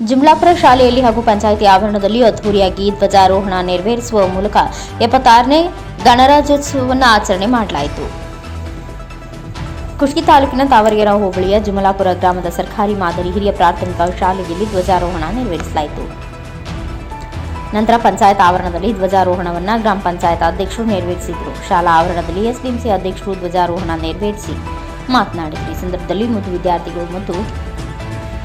ಜುಮ್ಲಾಪುರ ಶಾಲೆಯಲ್ಲಿ ಹಾಗೂ ಪಂಚಾಯಿತಿ ಆವರಣದಲ್ಲಿ ಅದ್ದೂರಿಯಾಗಿ ಧ್ವಜಾರೋಹಣ ನೆರವೇರಿಸುವ ಮೂಲಕ 76ನೇ ಗಣರಾಜ್ಯೋತ್ಸವವನ್ನು ಆಚರಣೆ ಮಾಡಲಾಯಿತು. ಕುಷ್ಟಗಿ ತಾಲೂಕಿನ ತಾವರಗೆರೆ ಹೋಬಳಿಯ ಜುಮಲಾಪುರ ಗ್ರಾಮದ ಸರ್ಕಾರಿ ಮಾದರಿ ಹಿರಿಯ ಪ್ರಾಥಮಿಕ ಶಾಲೆಯಲ್ಲಿ ಧ್ವಜಾರೋಹಣ ನೆರವೇರಿಸಲಾಯಿತು. ನಂತರ ಪಂಚಾಯತ್ ಆವರಣದಲ್ಲಿ ಧ್ವಜಾರೋಹಣವನ್ನು ಗ್ರಾಮ ಪಂಚಾಯತ್ ಅಧ್ಯಕ್ಷರು ನೆರವೇರಿಸಿದರು. ಶಾಲಾ ಆವರಣದಲ್ಲಿ ಎಸ್ಡಿಎಂಸಿ ಅಧ್ಯಕ್ಷರು ಧ್ವಜಾರೋಹಣ ನೆರವೇರಿಸಿ ಮಾತನಾಡಿದರು. ಈ ಸಂದರ್ಭದಲ್ಲಿ ಮುದ್ದು ವಿದ್ಯಾರ್ಥಿಗಳು ಮತ್ತು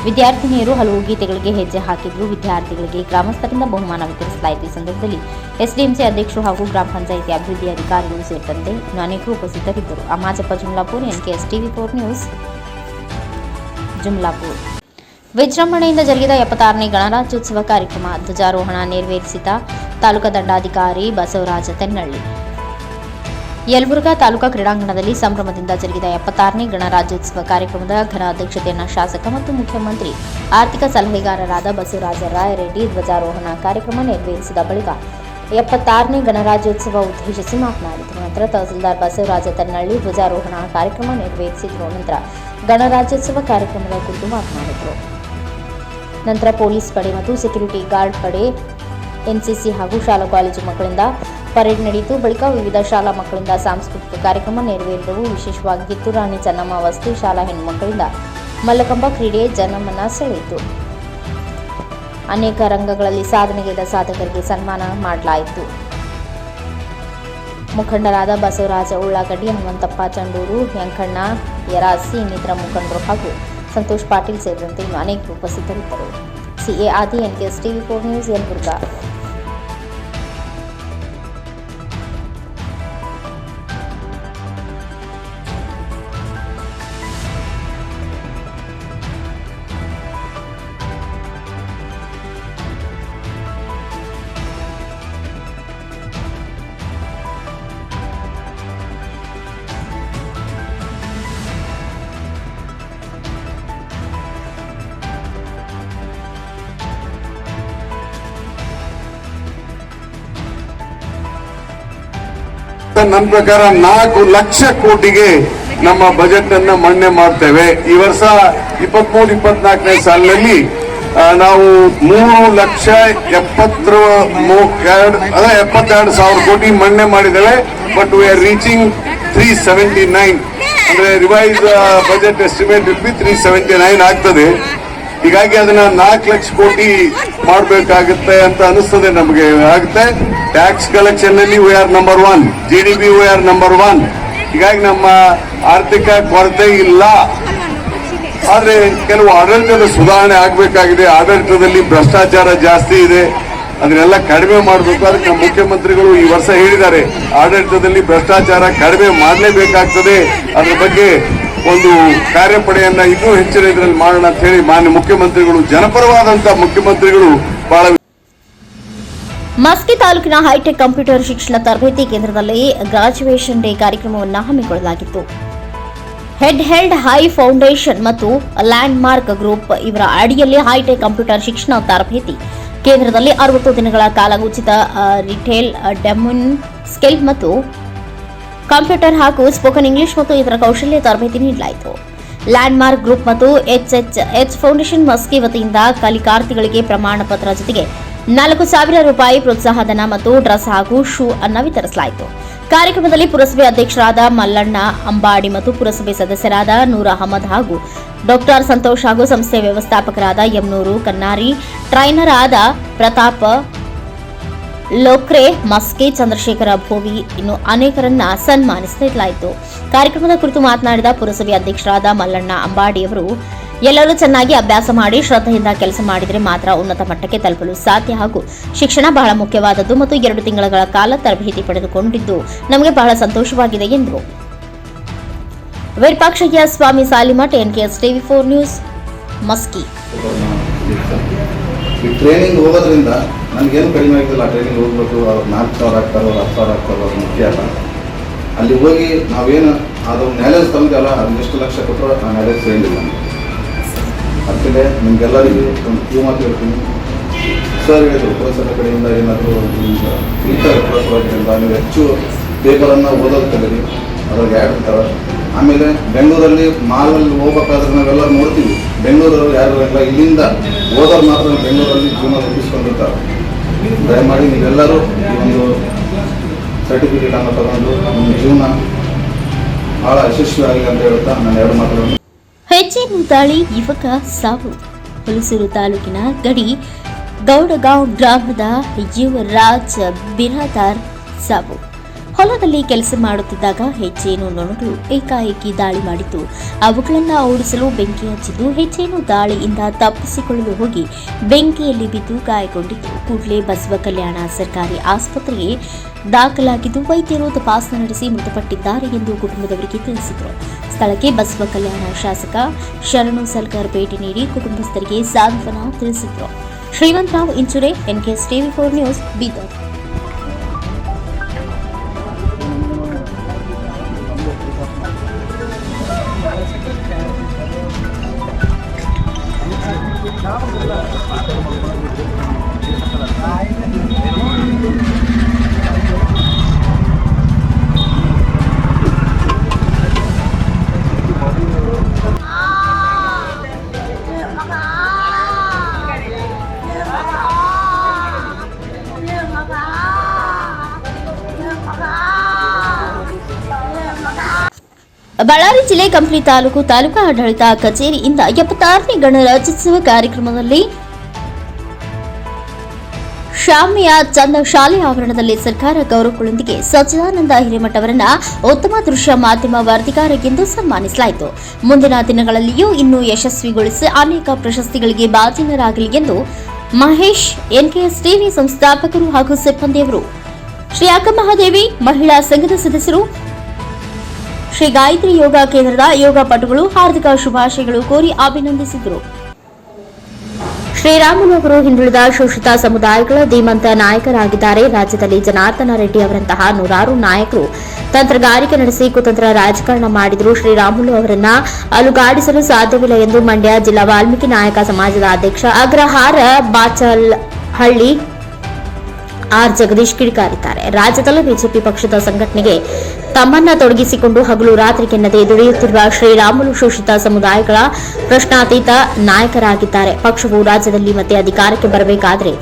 ವಿದ್ಯಾರ್ಥಿನಿಯರು ಹಲವು ಗೀತೆಗಳಿಗೆ ಹೆಜ್ಜೆ ಹಾಕಿದ್ರು. ವಿದ್ಯಾರ್ಥಿಗಳಿಗೆ ಗ್ರಾಮಸ್ಥರಿಂದ ಬಹುಮಾನ ವಿತರಿಸಲಾಯಿತು. ಈ ಸಂದರ್ಭದಲ್ಲಿ ಎಸ್ಡಿಎಂಸಿ ಅಧ್ಯಕ್ಷರು ಹಾಗೂ ಗ್ರಾಮ ಪಂಚಾಯಿತಿ ಅಭಿವೃದ್ಧಿ ಅಧಿಕಾರಿಗಳು ಸೇರಿದಂತೆ ಇನ್ನು ಅನೇಕರು ಉಪಸ್ಥಿತರಿದ್ದರು. ಅಮಾಜಪ್ಪ Jumlapur, NKS TV4 news, Jumlapur. ವಿಜೃಂಭಣೆಯಿಂದ ಜರುಗಿದ 76ನೇ ಗಣರಾಜ್ಯೋತ್ಸವ ಕಾರ್ಯಕ್ರಮ. ಧ್ವಜಾರೋಹಣ ನೆರವೇರಿಸಿದ ತಾಲೂಕಾ ದಂಡಾಧಿಕಾರಿ ಬಸವರಾಜ ತೆನ್ನಳ್ಳಿ. ಯಲಬುರ್ಗಾ ತಾಲೂಕಾ ಕ್ರೀಡಾಂಗಣದಲ್ಲಿ ಸಂಭ್ರಮದಿಂದ ಜರುಗಿದ 76ನೇ ಗಣರಾಜ್ಯೋತ್ಸವ ಕಾರ್ಯಕ್ರಮದ ಘನ ಅಧ್ಯಕ್ಷತೆಯನ್ನು ಶಾಸಕ ಮತ್ತು ಮುಖ್ಯಮಂತ್ರಿ ಆರ್ಥಿಕ ಸಲಹೆಗಾರರಾದ ಬಸವರಾಜ ರಾಯರೆಡ್ಡಿ ಧ್ವಜಾರೋಹಣ ಕಾರ್ಯಕ್ರಮ ನೆರವೇರಿಸಿದ ಬಳಿಕ 76ನೇ ಗಣರಾಜ್ಯೋತ್ಸವ ಉದ್ದೇಶಿಸಿ ಮಾತನಾಡಿದರು. ನಂತರ ತಹಸೀಲ್ದಾರ್ ಬಸವರಾಜ ತೆನ್ನಳ್ಳಿ ಧ್ವಜಾರೋಹಣ ಕಾರ್ಯಕ್ರಮ ನೆರವೇರಿಸಿದರು. ನಂತರ ಗಣರಾಜ್ಯೋತ್ಸವ ಕಾರ್ಯಕ್ರಮದ ಕುರಿತು ಮಾತನಾಡಿದರು. ನಂತರ ಪೊಲೀಸ್ ಪಡೆ ಮತ್ತು ಸೆಕ್ಯೂರಿಟಿ ಗಾರ್ಡ್ ಪಡೆ, ಎನ್ಸಿಸಿ ಹಾಗೂ ಶಾಲಾ ಕಾಲೇಜು ಮಕ್ಕಳಿಂದ ಪರೇಡ್ ನಡೆಯಿತು. ಬಳಿಕ ವಿವಿಧ ಶಾಲಾ ಮಕ್ಕಳಿಂದ ಸಾಂಸ್ಕೃತಿಕ ಕಾರ್ಯಕ್ರಮ ನೆರವೇರಿದವು. ವಿಶೇಷವಾಗಿ ಕಿತ್ತೂರು ರಾಣಿ ಚೆನ್ನಮ್ಮ ವಸತಿ ಶಾಲಾ ಹೆಣ್ಣುಮಕ್ಕಳಿಂದ ಮಲ್ಲಕಂಬ ಕ್ರೀಡೆ ಜನಮನ ಸೆಳೆಯಿತು. ಅನೇಕ ರಂಗಗಳಲ್ಲಿ ಸಾಧನೆಗೈದ ಸಾಧಕರಿಗೆ ಸನ್ಮಾನ ಮಾಡಲಾಯಿತು. ಮುಖಂಡರಾದ ಬಸವರಾಜ ಉಳ್ಳಾಗಡ್ಡಿ, ಹನುಮಂತಪ್ಪ ಚಂಡೂರು, ಯಂಕಣ್ಣ ಯರಾಸಿ, ಇನ್ನಿತರ ಮುಖಂಡರು ಹಾಗೂ ಸಂತೋಷ್ ಪಾಟೀಲ್ ಸೇರಿದಂತೆ ಇನ್ನು ಅನೇಕರು ಉಪಸ್ಥಿತರಿದ್ದರು. CA ಆದಿ, NKS TV4 ನ್ಯೂಸ್, ಯಲಬುರ್ಗಾ. ನನ್ನ ಪ್ರಕಾರ 4 ಲಕ್ಷ ಕೋಟಿಗೆ ನಮ್ಮ ಬಜೆಟ್ ಅನ್ನ ಮಂಡನೆ ಮಾಡ್ತೇವೆ. ಈ ವರ್ಷ 23-24ನೇ ಸಾಲಿನಲ್ಲಿ ನಾವು 3,72,000 ಕೋಟಿ ಮಂಡನೆ ಮಾಡಿದ್ದೇವೆ. ಬಟ್ ವಿ ಆರ್ ರೀಚಿಂಗ್ 379, ಅಂದ್ರೆ revise budget estimate will be 379 ಆಗ್ತದೆ. ಹೀಗಾಗಿ ಅದನ್ನ 4 ಲಕ್ಷ ಕೋಟಿ ಮಾಡಬೇಕಾಗುತ್ತೆ ಅಂತ ಅನಿಸ್ತದೆ ನಮಗೆ. ಆಗುತ್ತೆ. ಟ್ಯಾಕ್ಸ್ ಕಲೆಕ್ಷನ್ ಅಲ್ಲಿ we are number 1, GDP we are number 1. ಹೀಗಾಗಿ ನಮ್ಮ ಆರ್ಥಿಕ ಕೊರತೆ ಇಲ್ಲ. ಆದ್ರೆ ಕೆಲವು ಆಡಳಿತದ ಸುಧಾರಣೆ ಆಗಬೇಕಾಗಿದೆ. ಆಡಳಿತದಲ್ಲಿ ಭ್ರಷ್ಟಾಚಾರ ಜಾಸ್ತಿ ಇದೆ, ಅದನ್ನೆಲ್ಲ ಕಡಿಮೆ ಮಾಡಬೇಕು. ಅದಕ್ಕೆ ನಮ್ಮ ಮುಖ್ಯಮಂತ್ರಿಗಳು ಈ ವರ್ಷ ಹೇಳಿದ್ದಾರೆ, ಆಡಳಿತದಲ್ಲಿ ಭ್ರಷ್ಟಾಚಾರ ಕಡಿಮೆ ಮಾಡಲೇಬೇಕಾಗ್ತದೆ. ಅದ್ರ ಬಗ್ಗೆ ಒಂದು ಕಾರ್ಯಪಡೆಯನ್ನ ಇನ್ನೂ ಹೆಚ್ಚಿನ ಇದರಲ್ಲಿ ಮಾಡೋಣ ಅಂತ ಹೇಳಿ ಮಾನ್ಯ ಮುಖ್ಯಮಂತ್ರಿಗಳು, ಜನಪರವಾದಂತ ಮುಖ್ಯಮಂತ್ರಿಗಳು ಬಹಳ. ಮಸ್ಕಿ ತಾಲೂಕಿನ ಹೈಟೆಕ್ ಕಂಪ್ಯೂಟರ್ ಶಿಕ್ಷಣ ತರಬೇತಿ ಕೇಂದ್ರದಲ್ಲಿ ಗ್ರಾಜ್ಯುಯೇಷನ್ ಡೇ ಕಾರ್ಯಕ್ರಮವನ್ನು ಹಮ್ಮಿಕೊಳ್ಳಲಾಗಿತ್ತು. ಹೆಲ್ಡ್ ಹೈ ಫೌಂಡೇಶನ್ ಮತ್ತು ಲ್ಯಾಂಡ್ ಮಾರ್ಕ್ ಗ್ರೂಪ್ ಇವರ ಅಡಿಯಲ್ಲಿ ಹೈಟೆಕ್ ಕಂಪ್ಯೂಟರ್ ಶಿಕ್ಷಣ ತರಬೇತಿ ಕೇಂದ್ರದಲ್ಲಿ 60 ದಿನಗಳ ಕಾಲ ಉಚಿತ ರಿಟೇಲ್ ಡೆಮೋನ್ ಸ್ಕಿಲ್ ಮತ್ತು ಕಂಪ್ಯೂಟರ್ ಹಾಗೂ ಸ್ಪೋಕನ್ ಇಂಗ್ಲಿಷ್ ಮತ್ತು ಇತರ ಕೌಶಲ್ಯ ತರಬೇತಿ ನೀಡಲಾಯಿತು. ಲ್ಯಾಂಡ್ ಮಾರ್ಕ್ ಗ್ರೂಪ್ ಮತ್ತು HHH ಫೌಂಡೇಶನ್ ಮಸ್ಕಿ ವತಿಯಿಂದ ಕಲಿಕಾರ್ಥಿಗಳಿಗೆ ಪ್ರಮಾಣ ಪತ್ರ ಜೊತೆಗೆ 4,000 ರೂಪಾಯಿ ಪ್ರೋತ್ಸಾಹಧನ ಮತ್ತು ಡ್ರೆಸ್ ಹಾಗೂ ಶೂ ಅನ್ನು ವಿತರಿಸಲಾಯಿತು. ಕಾರ್ಯಕ್ರಮದಲ್ಲಿ ಪುರಸಭೆ ಅಧ್ಯಕ್ಷರಾದ ಮಲ್ಲಣ್ಣ ಅಂಬಾಡಿ ಮತ್ತು ಪುರಸಭೆ ಸದಸ್ಯರಾದ ನೂರ್ ಅಹಮದ್ ಹಾಗೂ ಡಾಕ್ಟರ್ ಸಂತೋಷ್ ಹಾಗೂ ಸಂಸ್ಥೆ ವ್ಯವಸ್ಥಾಪಕರಾದ ಯಮನೂರು ಕನ್ನಾರಿ, ಟ್ರೈನರ್ ಆದ ಪ್ರತಾಪ್ ಲೋಕ್ರೆ, ಮಸ್ಕಿ, ಚಂದ್ರಶೇಖರ ಭೋವಿ ಇನ್ನು ಅನೇಕರನ್ನ ಸನ್ಮಾನಿಸಲಾಯಿತು. ಕಾರ್ಯಕ್ರಮದ ಕುರಿತು ಮಾತನಾಡಿದ ಪುರಸಭೆ ಅಧ್ಯಕ್ಷರಾದ ಮಲ್ಲಣ್ಣ ಅಂಬಾಡಿಯವರು, ಎಲ್ಲರೂ ಚೆನ್ನಾಗಿ ಅಭ್ಯಾಸ ಮಾಡಿ ಶ್ರದ್ಧೆಯಿಂದ ಕೆಲಸ ಮಾಡಿದರೆ ಮಾತ್ರ ಉನ್ನತ ಮಟ್ಟಕ್ಕೆ ತಲುಪಲು ಸಾಧ್ಯ ಹಾಗೂ ಶಿಕ್ಷಣ ಬಹಳ ಮುಖ್ಯವಾದದ್ದು ಮತ್ತು 2 ತಿಂಗಳ ಕಾಲ ತರಬೇತಿ ಪಡೆದುಕೊಂಡಿದ್ದು ನಮಗೆ ಬಹಳ ಸಂತೋಷವಾಗಿದೆ ಎಂದರು. Virupakshayya Swami Salimath, NKS TV4 news, Maski. Training ಹೋಗೋದ್ರಿಂದ ನನಗೇನು ಕಡಿಮೆ ಆಗ್ತಿಲ್ಲ. ಟ್ರೈನಿಂಗ್ ಹೋಗ್ಬೇಕು, ಅವ್ರು 4,000 ಆಗ್ತಾರೋ 10,000 ಆಗ್ತಾರೋ ಅದು ಮುಖ್ಯ ಅಲ್ಲ. ಅಲ್ಲಿ ಹೋಗಿ ನಾವೇನು ಅದು ನ್ಯಾಲೇಜ್ ತಂದೆಲ್ಲ ಎಷ್ಟು ಲಕ್ಷ ಕೊಟ್ಟರು ಆ ನ್ಯಾಲೇಜ್ ಸಿಗಲಿಲ್ಲ. ಅದಕ್ಕೆ ನಿಮಗೆಲ್ಲರಿಗೂ ಒಂದು ಕ್ಯೂ ಮಾತು ಹೇಳ್ತೀನಿ. ಸರ್ ಹೇಳಿದ್ರು, ಪುರಸಭೆ ಕಡೆಯಿಂದ ಏನಾದರೂ ಇರ್ತಾರೆ ಪುರಸಭೆಯಿಂದ ನೀವು ಹೆಚ್ಚು ಪೇಪರನ್ನು ಓದೋದು ಕಲೀರಿ, ಅದ್ರಾಗ ಆ್ಯಡ್ ಇರ್ತಾರೆ. ಆಮೇಲೆ ಬೆಂಗಳೂರಲ್ಲಿ ಮಾಲಲ್ಲಿ ಹೋಗ್ಬೇಕಾದ್ರೆ ನಾವೆಲ್ಲ ನೋಡ್ತೀವಿ, ಬೆಂಗಳೂರವರು ಯಾರು ಇಲ್ಲ, ಇಲ್ಲಿಂದ ಹೋದವ್ರು ಮಾತ್ರ ಬೆಂಗಳೂರಲ್ಲಿ ಜೀವನ ರೂಪಿಸ್ಕೊಂಡಿರ್ತಾರೆ. ದಯಮಾಡಿ ನೀವೆಲ್ಲರೂ ಈ ಒಂದು ಸರ್ಟಿಫಿಕೇಟನ್ನು ತಗೊಂಡು ನಿಮ್ಮ ಜೀವನ ಭಾಳ ಯಶಸ್ವಿಯಾಗಲಿ ಅಂತ ಹೇಳ್ತಾ ನಾನು 2 ಮಾತುಗಳನ್ನು. ಹೆಜ್ಜೆಯನ್ನು ದಾಳಿ ಯುವಕ ಸಾವು. ಹುಲಸೂರು ತಾಲೂಕಿನ ಗಡಿ ಗೌಡಗಾಂವ್ ಗ್ರಾಮದ ಯುವರಾಜ್ ಬಿರಾದಾರ್ ಸಾವು. ಹೊಲದಲ್ಲಿ ಕೆಲಸ ಮಾಡುತ್ತಿದ್ದಾಗ ಹೆಜ್ಜೆಯನ್ನು ನೊಣಗಳು ಏಕಾಏಕಿ ದಾಳಿ ಮಾಡಿದ್ದು, ಅವುಗಳನ್ನು ಓಡಿಸಲು ಬೆಂಕಿ ಹಚ್ಚಿದ್ದು, ಹೆಜ್ಜೆಯನ್ನು ದಾಳಿಯಿಂದ ತಪ್ಪಿಸಿಕೊಳ್ಳಲು ಹೋಗಿ ಬೆಂಕಿಯಲ್ಲಿ ಬಿದ್ದು ಗಾಯಗೊಂಡಿದ್ದು. ಕೂಡಲೇ ಬಸವ ಕಲ್ಯಾಣ ಸರ್ಕಾರಿ ಆಸ್ಪತ್ರೆಗೆ ದಾಖಲಾಗಿದ್ದು, ವೈದ್ಯರು ತಪಾಸಣೆ ನಡೆಸಿ ಮೃತಪಟ್ಟಿದ್ದಾರೆ ಎಂದು ಕುಟುಂಬದವರಿಗೆ ತಿಳಿಸಿದರು. ಸ್ಥಳಕ್ಕೆ ಬಸವ ಕಲ್ಯಾಣ ಶಾಸಕ ಶರಣು ಸಲ್ಕರ್ ಭೇಟಿ ನೀಡಿ ಕುಟುಂಬಸ್ಥರಿಗೆ ಸಾಂತ್ವನ ತಿಳಿಸಿದರು. Shrimantrao Inchure, NKS TV4 news, Bidar. Ballari ಜಿಲ್ಲೆ ಕಂಪ್ಲಿ ತಾಲೂಕು ತಾಲೂಕಾ ಆಡಳಿತ ಕಚೇರಿಯಿಂದ 76ನೇ ಗಣರಾಜ್ಯೋತ್ಸವ ಕಾರ್ಯಕ್ರಮದಲ್ಲಿ ಶಾಮಿಯಾ ಚಂದ ಶಾಲೆ ಆವರಣದಲ್ಲಿ ಸರ್ಕಾರ ಗೌರವಗಳೊಂದಿಗೆ ಸಚ್ಚಿದಾನಂದ ಹಿರೇಮಠ ಅವರನ್ನ ಉತ್ತಮ ದೃಶ್ಯ ಮಾಧ್ಯಮ ವರದಿಗಾರ ಎಂದು ಸನ್ಮಾನಿಸಲಾಯಿತು. ಮುಂದಿನ ದಿನಗಳಲ್ಲಿಯೂ ಇನ್ನೂ ಯಶಸ್ವಿಗೊಳಿಸಿ ಅನೇಕ ಪ್ರಶಸ್ತಿಗಳಿಗೆ ಭಾಜನರಾಗಲಿ ಎಂದು ಮಹೇಶ್, NKS TV ಸಂಸ್ಥಾಪಕರು ಹಾಗೂ ಸಿಬ್ಬಂದಿಯವರು, ಶ್ರೀ ಅಕ್ಕಮಹಾದೇವಿ ಮಹಿಳಾ ಸಂಘದ ಸದಸ್ಯರು, ಶ್ರೀ ಗಾಯತ್ರಿ ಯೋಗ ಕೇಂದ್ರದ ಯೋಗ ಪಟುಗಳು ಹಾರ್ದಿಕ ಶುಭಾಶಯಗಳು ಕೋರಿ ಅಭಿನಂದಿಸಿದರು. ಶ್ರೀರಾಮುಲು ಅವರು ಹಿಂದುಳಿದ ಶೋಷಿತ ಸಮುದಾಯಗಳ ಧೀಮಂತ ನಾಯಕರಾಗಿದ್ದಾರೆ. ರಾಜ್ಯದಲ್ಲಿ ಜನಾರ್ದನ ರೆಡ್ಡಿ ಅವರಂತಹ ನೂರಾರು ನಾಯಕರು ತಂತ್ರಗಾರಿಕೆ ನಡೆಸಿ ಕುತಂತ್ರ ರಾಜಕಾರಣ ಮಾಡಿದರೂ ಶ್ರೀರಾಮುಲು ಅವರನ್ನ ಅಲುಗಾಡಿಸಲು ಸಾಧ್ಯವಿಲ್ಲ ಎಂದು ಮಂಡ್ಯ ಜಿಲ್ಲಾ ವಾಲ್ಮೀಕಿ ನಾಯಕ ಸಮಾಜದ ಅಧ್ಯಕ್ಷ ಅಗ್ರಹಾರ ಬಾಚಲಹಳ್ಳಿ ಆರ್ ಜಗದೀಶ್ ಕಿಡಿಕಾರಿದ್ದಾರೆ. ರಾಜ್ಯದಲ್ಲಿ ಬಿಜೆಪಿ ಪಕ್ಷದ ಸಂಘಟನೆಗೆ ತಮ್ಮನ್ನ ತೊಡಗಿಸಿಕೊಂಡು ಹಗಲು ರಾತ್ರಿಗೆನ್ನದೆ ದುಡಿಯುತ್ತಿರುವ ಶ್ರೀರಾಮುಲು ಶೋಷಿತ ಸಮುದಾಯಗಳ ಪ್ರಶ್ನಾತೀತ ನಾಯಕರಾಗಿದ್ದಾರೆ. ಪಕ್ಷವು ರಾಜ್ಯದಲ್ಲಿ ಮತ್ತೆ ಅಧಿಕಾರಕ್ಕೆ ಬರಬೇಕಾದರೆ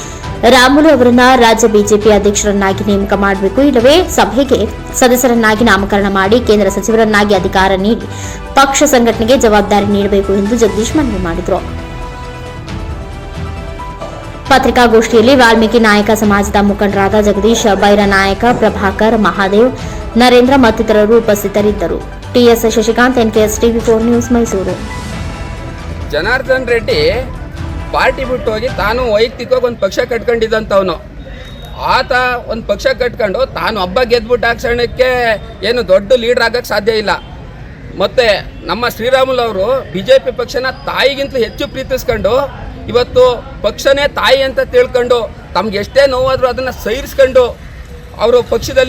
ರಾಮುಲು ಅವರನ್ನ ರಾಜ್ಯ ಬಿಜೆಪಿ ಅಧ್ಯಕ್ಷರನ್ನಾಗಿ ನೇಮಕ ಮಾಡಬೇಕು, ಇಲ್ಲವೇ ಸಭೆಗೆ ಸದಸ್ಯರನ್ನಾಗಿ ನಾಮಕರಣ ಮಾಡಿ ಕೇಂದ್ರ ಸಚಿವರನ್ನಾಗಿ ಅಧಿಕಾರ ನೀಡಿ ಪಕ್ಷ ಸಂಘಟನೆಗೆ ಜವಾಬ್ದಾರಿ ನೀಡಬೇಕು ಎಂದು ಜಗದೀಶ್ ಮನವಿ ಮಾಡಿದರು. ಪತ್ರಿಕಾಗೋಷ್ಠಿಯಲ್ಲಿ ವಾಲ್ಮೀಕಿ ನಾಯಕ ಸಮಾಜದ ಮುಖಂಡರಾದ ಜಗದೀಶ್, ಬೈರನಾಯಕ, ಪ್ರಭಾಕರ್, ಮಹಾದೇವ್, ನರೇಂದ್ರ ಮತ್ತಿತರರು ಉಪಸ್ಥಿತರಿದ್ದರು. TS Shashikant, NKS TV4 news, Mysuru. Janardhan Reddy party ಬಿಟ್ಟು ಹೋಗಿ ತಾನು ವೈಯಕ್ತಿಕವಾಗಿ ಒಂದು ಪಕ್ಷ ಕಟ್ಕೊಂಡಿದ್ದಂಥವನು. ಆತ ಒಂದು ಪಕ್ಷ ಕಟ್ಕೊಂಡು ತಾನು ಹಬ್ಬ ಗೆದ್ಬಿಟ್ಟು ಆ ಕ್ಷಣಕ್ಕೆ ಏನು ದೊಡ್ಡ ಲೀಡರ್ ಆಗಕ್ಕೆ ಸಾಧ್ಯ ಇಲ್ಲ. ಮತ್ತು ನಮ್ಮ ಶ್ರೀರಾಮುಲು ಅವರು BJP ಪಕ್ಷನ ತಾಯಿಗಿಂತಲೂ ಹೆಚ್ಚು ಪ್ರೀತಿಸ್ಕೊಂಡು ಇವತ್ತು ಪಕ್ಷನೇ ತಾಯಿ ಅಂತ ತಿಳ್ಕೊಂಡು ತಮ್ಗೆ ಎಷ್ಟೇ ನೋವಾದರೂ ಅದನ್ನು ಸಹಿಸ್ಕೊಂಡು ಅವರು ಪಕ್ಷದ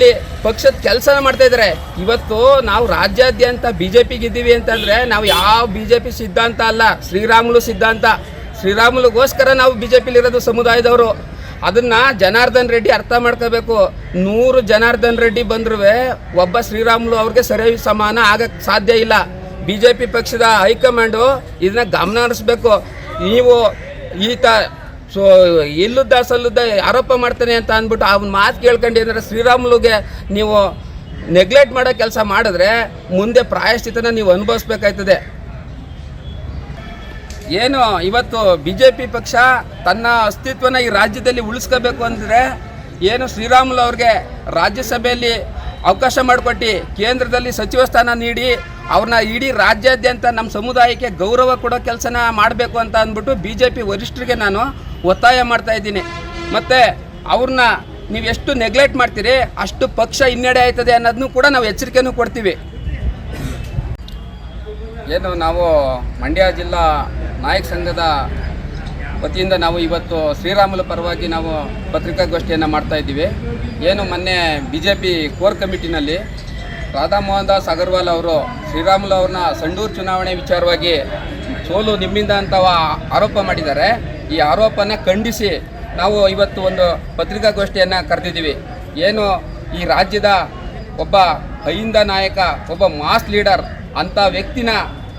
ಕೆಲಸ ಮಾಡ್ತಾಯಿದ್ದಾರೆ. ಇವತ್ತು ನಾವು ರಾಜ್ಯಾದ್ಯಂತ BJPಗಿದ್ದೀವಿ ಅಂತಂದರೆ ನಾವು ಯಾವ BJP ಸಿದ್ಧಾಂತ ಅಲ್ಲ, ಶ್ರೀರಾಮುಲು ಸಿದ್ಧಾಂತ. ಶ್ರೀರಾಮುಲುಗೋಸ್ಕರ ನಾವು BJPಲಿರೋದು ಸಮುದಾಯದವರು. ಅದನ್ನು ಜನಾರ್ದನ್ ರೆಡ್ಡಿ ಅರ್ಥ ಮಾಡ್ಕೋಬೇಕು. 100 ಜನಾರ್ದನ್ ರೆಡ್ಡಿ ಬಂದರೂ ಒಬ್ಬ ಶ್ರೀರಾಮುಲು ಅವ್ರಿಗೆ ಸರಿ ಸಮಾನ ಆಗಕ್ಕೆ ಸಾಧ್ಯ ಇಲ್ಲ. BJP ಪಕ್ಷದ ಹೈಕಮಾಂಡು ಇದನ್ನ ಗಮನ ಹರಿಸ್ಬೇಕು. ನೀವು ಈತ ಇಲ್ಲುದ್ದ ಸಲ್ಲುದ್ದ ಆರೋಪ ಮಾಡ್ತಾನೆ ಅಂತ ಅಂದ್ಬಿಟ್ಟು ಅವನ ಮಾತು ಕೇಳ್ಕೊಂಡು ಏನಾದ್ರೆ ಶ್ರೀರಾಮುಲುಗೆ ನೀವು ನೆಗ್ಲೆಕ್ಟ್ ಮಾಡೋ ಕೆಲಸ ಮಾಡಿದ್ರೆ ಮುಂದೆ ಪ್ರಾಯಶ್ಚಿತ್ತನ ನೀವು ಅನುಭವಿಸ್ಬೇಕಾಯ್ತದೆ. ಏನು ಇವತ್ತು BJP ಪಕ್ಷ ತನ್ನ ಅಸ್ತಿತ್ವನ ಈ ರಾಜ್ಯದಲ್ಲಿ ಉಳಿಸ್ಕೋಬೇಕು ಅಂದರೆ ಏನು ಶ್ರೀರಾಮುಲು ಅವ್ರಿಗೆ ರಾಜ್ಯಸಭೆಯಲ್ಲಿ ಅವಕಾಶ ಮಾಡಿಕೊಟ್ಟು ಕೇಂದ್ರದಲ್ಲಿ ಸಚಿವ ಸ್ಥಾನ ನೀಡಿ ಅವ್ರನ್ನ ಇಡೀ ರಾಜ್ಯಾದ್ಯಂತ ನಮ್ಮ ಸಮುದಾಯಕ್ಕೆ ಗೌರವ ಕೊಡೋ ಕೆಲಸನ ಮಾಡಬೇಕು ಅಂತ ಅಂದ್ಬಿಟ್ಟು BJP ವರಿಷ್ಠರಿಗೆ ನಾನು ಒತ್ತಾಯ ಮಾಡ್ತಾ ಇದ್ದೀನಿ. ಮತ್ತು ಅವ್ರನ್ನ ನೀವು ಎಷ್ಟು ನೆಗ್ಲೆಕ್ಟ್ ಮಾಡ್ತೀರಿ ಅಷ್ಟು ಪಕ್ಷ ಹಿನ್ನಡೆ ಆಯ್ತದೆ ಅನ್ನೋದನ್ನು ಕೂಡ ನಾವು ಎಚ್ಚರಿಕೆನೂ ಕೊಡ್ತೀವಿ. ಏನು ನಾವು ಮಂಡ್ಯ ಜಿಲ್ಲಾ ನಾಯಕ ಸಂಘದ ವತಿಯಿಂದ ನಾವು ಇವತ್ತು ಶ್ರೀರಾಮುಲು ಪರವಾಗಿ ನಾವು ಪತ್ರಿಕಾಗೋಷ್ಠಿಯನ್ನು ಮಾಡ್ತಾ ಇದ್ದೀವಿ. ಏನು ಮೊನ್ನೆ BJP ಕೋರ್ ಕಮಿಟಿನಲ್ಲಿ ರಾಧಾ ಮೋಹನ್ ದಾಸ್ ಅಗರ್ವಾಲ್ ಅವರು ಶ್ರೀರಾಮುಲು ಅವ್ರನ್ನ ಸಂಡೂರು ಚುನಾವಣೆ ವಿಚಾರವಾಗಿ ಸೋಲು ನಿಮ್ಮಿಂದ ಅಂತ ಆರೋಪ ಮಾಡಿದ್ದಾರೆ. ಈ ಆರೋಪನ ಖಂಡಿಸಿ ನಾವು ಇವತ್ತು ಒಂದು ಪತ್ರಿಕಾಗೋಷ್ಠಿಯನ್ನು ಕರೆದಿದ್ದೀವಿ. ಏನು ಈ ರಾಜ್ಯದ ಒಬ್ಬ ಅಹಿಂದ ನಾಯಕ, ಒಬ್ಬ ಮಾಸ್ ಲೀಡರ್ ಅಂಥ ವ್ಯಕ್ತಿನ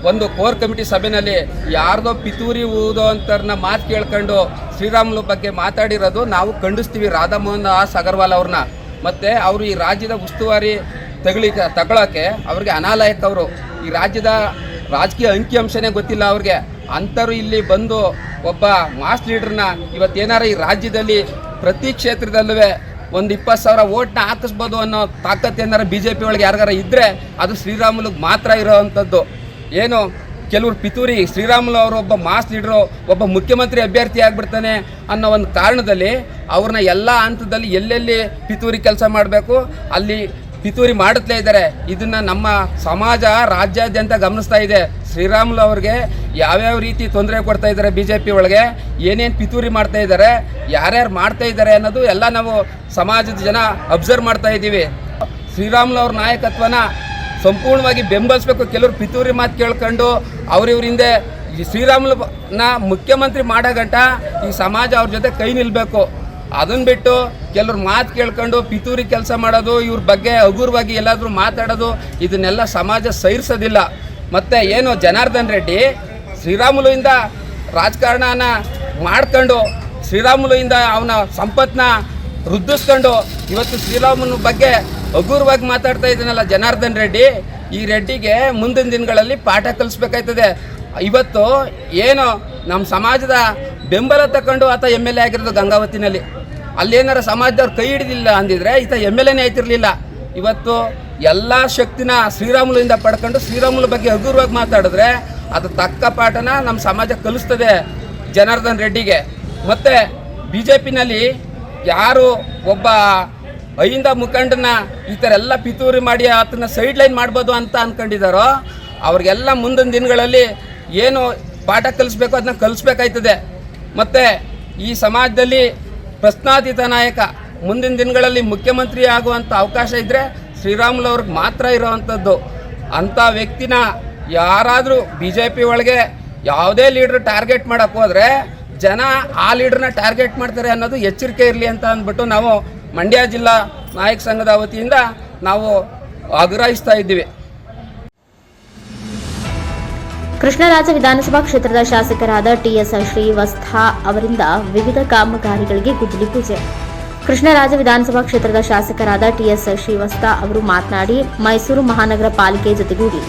ಒಂದು ಕೋರ್ ಕಮಿಟಿ ಸಭೆಯಲ್ಲಿ ಯಾರ್ದೋ ಪಿತೂರಿ ಊದೋ ಅಂತರ್ನ ಮಾತು ಕೇಳ್ಕೊಂಡು ಶ್ರೀರಾಮುಲು ಬಗ್ಗೆ ಮಾತಾಡಿರೋದು ನಾವು ಖಂಡಿಸ್ತೀವಿ. ರಾಧಾಮೋಹನ್ ದಾಸ್ ಅಗರ್ವಾಲ್ ಅವ್ರನ್ನ. ಮತ್ತು ಅವರು ಈ ರಾಜ್ಯದ ಉಸ್ತುವಾರಿ ತಗೊಳ್ಳೋಕ್ಕೆ ಅವ್ರಿಗೆ ಅನಾಲಾಯಕ. ಅವರು ಈ ರಾಜ್ಯದ ರಾಜಕೀಯ ಅಂಕಿಅಂಶನೇ ಗೊತ್ತಿಲ್ಲ ಅವ್ರಿಗೆ. ಅಂಥವ್ರು ಇಲ್ಲಿ ಬಂದು ಒಬ್ಬ ಮಾಸ್ ಲೀಡ್ರನ್ನ ಇವತ್ತೇನಾರ ಈ ರಾಜ್ಯದಲ್ಲಿ ಪ್ರತಿ ಕ್ಷೇತ್ರದಲ್ಲೂ ಒಂದು 20,000 ಓಟ್ನ ಹಾಕಿಸ್ಬೋದು ಅನ್ನೋ ತಾಕತ್ತು ಏನಾರ BJP ಒಳಗೆ ಯಾರಿಗಾರ ಇದ್ದರೆ ಅದು ಶ್ರೀರಾಮುಲುಗೆ ಮಾತ್ರ ಇರೋವಂಥದ್ದು. ಏನು ಕೆಲವ್ರು ಪಿತೂರಿ ಶ್ರೀರಾಮುಲು ಅವರು ಒಬ್ಬ ಮಾಸ್ ಲೀಡ್ರು, ಒಬ್ಬ ಮುಖ್ಯಮಂತ್ರಿ ಅಭ್ಯರ್ಥಿ ಆಗಿಬಿಡ್ತಾನೆ ಅನ್ನೋ ಒಂದು ಕಾರಣದಲ್ಲಿ ಅವ್ರನ್ನ ಎಲ್ಲ ಹಂತದಲ್ಲಿ ಎಲ್ಲೆಲ್ಲಿ ಪಿತೂರಿ ಕೆಲಸ ಮಾಡಬೇಕು ಅಲ್ಲಿ ಪಿತೂರಿ ಮಾಡುತ್ತಲೇ ಇದ್ದಾರೆ. ಇದನ್ನು ನಮ್ಮ ಸಮಾಜ ರಾಜ್ಯಾದ್ಯಂತ ಗಮನಿಸ್ತಾ ಇದೆ. ಶ್ರೀರಾಮುಲು ಅವ್ರಿಗೆ ಯಾವ್ಯಾವ ರೀತಿ ತೊಂದರೆ ಕೊಡ್ತಾ ಇದ್ದಾರೆ BJP ಒಳಗೆ, ಏನೇನು ಪಿತೂರಿ ಮಾಡ್ತಾ ಇದ್ದಾರೆ, ಯಾರ್ಯಾರು ಮಾಡ್ತಾ ಇದ್ದಾರೆ ಅನ್ನೋದು ಎಲ್ಲ ನಾವು ಸಮಾಜದ ಜನ ಅಬ್ಸರ್ವ್ ಮಾಡ್ತಾ ಇದ್ದೀವಿ. ಶ್ರೀರಾಮುಲು ಅವ್ರ ನಾಯಕತ್ವನ ಸಂಪೂರ್ಣವಾಗಿ ಬೆಂಬಲಿಸಬೇಕು. ಕೆಲವರು ಪಿತೂರಿ ಮಾತು ಕೇಳ್ಕೊಂಡು ಅವ್ರಿವ್ರಿಂದ ಈ ಶ್ರೀರಾಮುಲುನ ಮುಖ್ಯಮಂತ್ರಿ ಮಾಡೋ ಗಂಟ ಈ ಸಮಾಜ ಅವ್ರ ಜೊತೆ ಕೈ ನಿಲ್ಲಬೇಕು. ಅದನ್ನು ಬಿಟ್ಟು ಕೆಲವ್ರು ಮಾತು ಕೇಳ್ಕೊಂಡು ಪಿತೂರಿ ಕೆಲಸ ಮಾಡೋದು, ಇವ್ರ ಬಗ್ಗೆ ಹಗುರವಾಗಿ ಎಲ್ಲಾದರೂ ಮಾತಾಡೋದು, ಇದನ್ನೆಲ್ಲ ಸಮಾಜ ಸಹಿಸೋದಿಲ್ಲ. ಮತ್ತು ಏನು ಜನಾರ್ದನ್ ರೆಡ್ಡಿ ಶ್ರೀರಾಮುಲುವಿಂದ ರಾಜಕಾರಣನ ಮಾಡ್ಕೊಂಡು ಶ್ರೀರಾಮುಲುವಿಂದ ಅವನ ಸಂಪತ್ತನ್ನ ವೃದ್ಧಿಸ್ಕೊಂಡು ಇವತ್ತು ಶ್ರೀರಾಮುಲು ಬಗ್ಗೆ ಹಗುರವಾಗಿ ಮಾತಾಡ್ತಾ ಇದ್ದಾನಲ್ಲ ಜನಾರ್ದನ್ ರೆಡ್ಡಿ, ಈ ರೆಡ್ಡಿಗೆ ಮುಂದಿನ ದಿನಗಳಲ್ಲಿ ಪಾಠ ಕಲಿಸ್ಬೇಕಾಯ್ತದೆ. ಇವತ್ತು ಏನು ನಮ್ಮ ಸಮಾಜದ ಬೆಂಬಲ ತಗೊಂಡು ಆತ MLA ಆಗಿರೋದು ಗಂಗಾವತಿನಲ್ಲಿ. ಅಲ್ಲೇನಾರ ಸಮಾಜದವ್ರು ಕೈ ಹಿಡಿದಿಲ್ಲ ಅಂದಿದ್ರೆ ಈತ MLAನೇ ಆಯ್ತಿರಲಿಲ್ಲ. ಇವತ್ತು ಎಲ್ಲ ಶಕ್ತಿನ ಶ್ರೀರಾಮುಲುವಿಂದ ಪಡ್ಕೊಂಡು ಶ್ರೀರಾಮುಲು ಬಗ್ಗೆ ಹಗುರವಾಗಿ ಮಾತಾಡಿದ್ರೆ ಅದು ತಕ್ಕ ಪಾಠನ ನಮ್ಮ ಸಮಾಜ ಕಲಿಸ್ತದೆ ಜನಾರ್ದನ್ ರೆಡ್ಡಿಗೆ. ಮತ್ತು BJPನಲ್ಲಿ ಯಾರು ಒಬ್ಬ ಅಹಿಂದ ಮುಖಂಡನ ಈ ಥರ ಎಲ್ಲ ಪಿತೂರಿ ಮಾಡಿ ಆತನ ಸೈಡ್ ಲೈನ್ ಮಾಡ್ಬೋದು ಅಂತ ಅಂದ್ಕೊಂಡಿದ್ದಾರೋ ಅವ್ರಿಗೆಲ್ಲ ಮುಂದಿನ ದಿನಗಳಲ್ಲಿ ಏನು ಪಾಠ ಕಲಿಸ್ಬೇಕು ಅದನ್ನ ಕಲಿಸ್ಬೇಕಾಯ್ತದೆ. ಮತ್ತು ಈ ಸಮಾಜದಲ್ಲಿ ಪ್ರಶ್ನಾತೀತ ನಾಯಕ ಮುಂದಿನ ದಿನಗಳಲ್ಲಿ ಮುಖ್ಯಮಂತ್ರಿ ಆಗುವಂಥ ಅವಕಾಶ ಇದ್ದರೆ ಶ್ರೀರಾಮುಲು ಅವ್ರಿಗೆ ಮಾತ್ರ ಇರೋವಂಥದ್ದು. ಅಂಥ ವ್ಯಕ್ತಿನ ಯಾರಾದರೂ BJP ಒಳಗೆ ಯಾವುದೇ ಲೀಡ್ರ್ ಟಾರ್ಗೆಟ್ ಮಾಡೋಕ್ಕೆ ಹೋದರೆ ಜನ ಆ ಲೀಡ್ರನ್ನ ಟಾರ್ಗೆಟ್ ಮಾಡ್ತಾರೆ ಅನ್ನೋದು ಎಚ್ಚರಿಕೆ ಇರಲಿ ಅಂತ ಅಂದ್ಬಿಟ್ಟು ನಾವು ಮಂಡ್ಯ ಜಿಲ್ಲಾ ನಾಯಕ ಸಂಘದ ವತಿಯಿಂದ ನಾವು ಆಗ್ರಹಿಸ್ತಾ ಇದ್ದೀವಿ. ಕೃಷ್ಣರಾಜ ವಿಧಾನಸಭಾ ಕ್ಷೇತ್ರದ ಶಾಸಕರಾದ TS ಶ್ರೀವತ್ಸ ಅವರಿಂದ ವಿವಿಧ ಕಾಮಗಾರಿಗಳಿಗೆ ಗುದ್ದಲಿ ಪೂಜೆ. ಕೃಷ್ಣರಾಜ ವಿಧಾನಸಭಾ ಕ್ಷೇತ್ರದ ಶಾಸಕರಾದ TS ಶ್ರೀವತ್ಸ ಅವರು ಮಾತನಾಡಿ, ಮೈಸೂರು ಮಹಾನಗರ ಪಾಲಿಕೆ ಜೊತೆಗೂಡಿ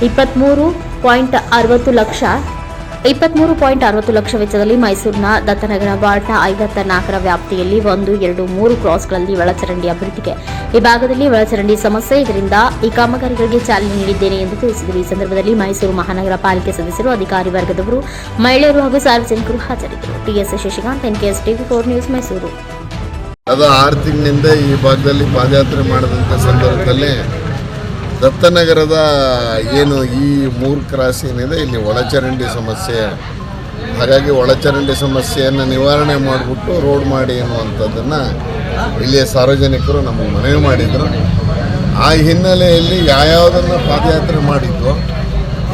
23.60 ಲಕ್ಷ ವೆಚ್ಚದಲ್ಲಿ ಮೈಸೂರಿನ ದತ್ತನಗರ ವಾರ್ಡ್ನ 54ರ ವ್ಯಾಪ್ತಿಯಲ್ಲಿ 1, 2, 3 ಕ್ರಾಸ್ಗಳಲ್ಲಿ ಒಳಚರಂಡಿ ಅಭಿವೃದ್ಧಿಗೆ ಈ ಭಾಗದಲ್ಲಿ ಒಳಚರಂಡಿ ಸಮಸ್ಯೆ, ಇದರಿಂದ ಈ ಕಾಮಗಾರಿಗಳಿಗೆ ಚಾಲನೆ ನೀಡಿದ್ದೇನೆ ಎಂದು ತಿಳಿಸಿದರು. ಈ ಸಂದರ್ಭದಲ್ಲಿ ಮೈಸೂರು ಮಹಾನಗರ ಪಾಲಿಕೆ ಸದಸ್ಯರು, ಅಧಿಕಾರಿ ವರ್ಗದವರು, ಮಹಿಳೆಯರು ಹಾಗೂ ಸಾರ್ವಜನಿಕರು ಹಾಜರಿದ್ದರು. TS Shashikant, NKS TV4 news, Mysuru. ಅದು 6 ತಿಂಗಳಿಂದ ಈ ಭಾಗದಲ್ಲಿ ಪಾದಯಾತ್ರೆ ಮಾಡಿದಂಥ ಸಂದರ್ಭದಲ್ಲಿ ದತ್ತನಗರದ ಏನು ಈ 3 ಕ್ರಾಸ್ ಏನಿದೆ ಇಲ್ಲಿ ಒಳಚರಂಡಿ ಸಮಸ್ಯೆ, ಹಾಗಾಗಿ ಒಳಚರಂಡಿ ಸಮಸ್ಯೆಯನ್ನು ನಿವಾರಣೆ ಮಾಡಿಬಿಟ್ಟು ರೋಡ್ ಮಾಡಿ ಅನ್ನುವಂಥದ್ದನ್ನು ಇಲ್ಲಿಯ ಸಾರ್ವಜನಿಕರು ನಮಗೆ ಮನವಿ ಮಾಡಿದರು. ಆ ಹಿನ್ನೆಲೆಯಲ್ಲಿ ಯಾವ್ಯಾವುದನ್ನು ಪಾದಯಾತ್ರೆ ಮಾಡಿದ್ವು,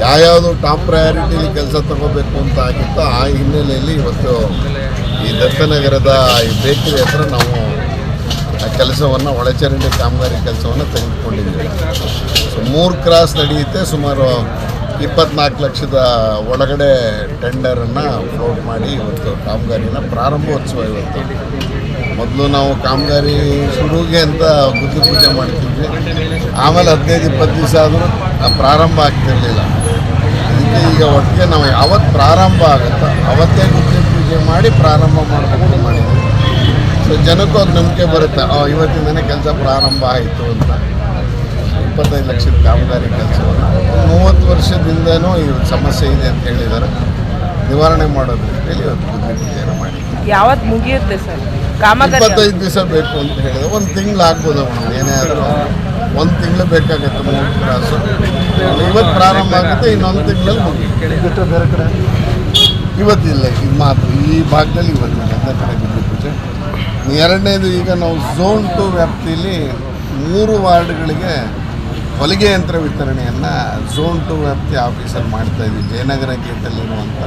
ಯಾವ್ಯಾವುದು ಟಾಪ್ ಪ್ರಯಾರಿಟಿಲಿ ಕೆಲಸ ತಗೋಬೇಕು ಅಂತ ಆಗಿತ್ತು, ಆ ಹಿನ್ನೆಲೆಯಲ್ಲಿ ಇವತ್ತು ಈ ದತ್ತನಗರದ ಈ ಬೇಕರಿ ಹತ್ರ ನಾವು ಆ ಕೆಲಸವನ್ನು ಒಳಚರಂಡಿ ಕಾಮಗಾರಿ ಕೆಲಸವನ್ನು ತೆಗೆದುಕೊಂಡಿದ್ದೀವಿ. ಸೊ 3 ಕ್ರಾಸ್ ನಡೆಯುತ್ತೆ. ಸುಮಾರು 24 ಲಕ್ಷದ ಒಳಗಡೆ ಟೆಂಡರನ್ನು ಫ್ಲೋಟ್ ಮಾಡಿ ಇವತ್ತು ಕಾಮಗಾರಿನ ಪ್ರಾರಂಭೋತ್ಸವ. ಇವತ್ತು ಮೊದಲು ನಾವು ಕಾಮಗಾರಿ ಶುರುಗೆ ಅಂತ ಗುದ್ದಿ ಪೂಜೆ ಮಾಡ್ತಿದ್ವಿ, ಆಮೇಲೆ 15-20 ದಿವಸ ಆದರೂ ಪ್ರಾರಂಭ ಆಗ್ತಿರಲಿಲ್ಲ. ಅದಕ್ಕೆ ಈಗ ಒಟ್ಟಿಗೆ ನಾವು ಯಾವತ್ತು ಪ್ರಾರಂಭ ಆಗುತ್ತೋ ಅವತ್ತೇ ಗುದ್ದಿ ಪೂಜೆ ಮಾಡಿ ಪ್ರಾರಂಭ ಮಾಡಬೇಕು ಮಾಡಿದ್ವಿ. ಸೊ ಜನಕ್ಕೂ ಅದು ನಂಬಿಕೆ ಬರುತ್ತೆ, ಇವತ್ತಿಂದನೇ ಕೆಲಸ ಪ್ರಾರಂಭ ಆಯಿತು ಅಂತ. 25 ಲಕ್ಷದ ಕಾಮಗಾರಿ ಕೆಲಸವನ್ನು 30 ವರ್ಷದಿಂದನೂ ಈ ಸಮಸ್ಯೆ ಇದೆ ಅಂತ ಹೇಳಿದ್ದಾರೆ. ನಿವಾರಣೆ ಮಾಡೋದ್ರ ಜೊತೆಲಿ ಇವತ್ತು ಗುದ್ದಿ ಪೂಜೆಯನ್ನು ಮಾಡಿದ್ದೀವಿ. ಯಾವತ್ತು ಮುಗಿಯುತ್ತೆ ಸರ್ ಕಾಮಗಾರಿ? 25 ದಿವಸ ಬೇಕು ಅಂತ ಹೇಳಿದ್ರೆ 1 ತಿಂಗಳು ಆಗ್ಬೋದು ಮೇಡಮ್. ಏನೇ ಆದರೂ 1 ತಿಂಗಳು ಬೇಕಾಗುತ್ತೆ. 3 ಕ್ರಾಸು ಇವತ್ತು ಪ್ರಾರಂಭ ಆಗುತ್ತೆ, ಇನ್ನೊಂದು ತಿಂಗಳಲ್ಲಿ ಮುಗಿಯುತ್ತೆ. ಬೇರೆ ಕಡೆ ಇವತ್ತಿಲ್ಲ, ಇದು ಮಾತ್ರ ಈ ಭಾಗದಲ್ಲಿ ಇವತ್ತಿಲ್ಲ, ಎಲ್ಲ ಕಡೆ ಗುದ್ದಿ ಪೂಜೆ. ಎರಡನೇದು, ಈಗ ನಾವು ಝೋನ್ 2 ವ್ಯಾಪ್ತಿಯಲ್ಲಿ 3 ವಾರ್ಡ್ಗಳಿಗೆ ಹೊಲಿಗೆ ಯಂತ್ರ ವಿತರಣೆಯನ್ನು ಝೋನ್ 2 ವ್ಯಾಪ್ತಿ ಆಫೀಸಲ್ಲಿ ಮಾಡ್ತಾಯಿದ್ವಿ. ಜಯನಗರ ಗೇಟಲ್ಲಿರುವಂಥ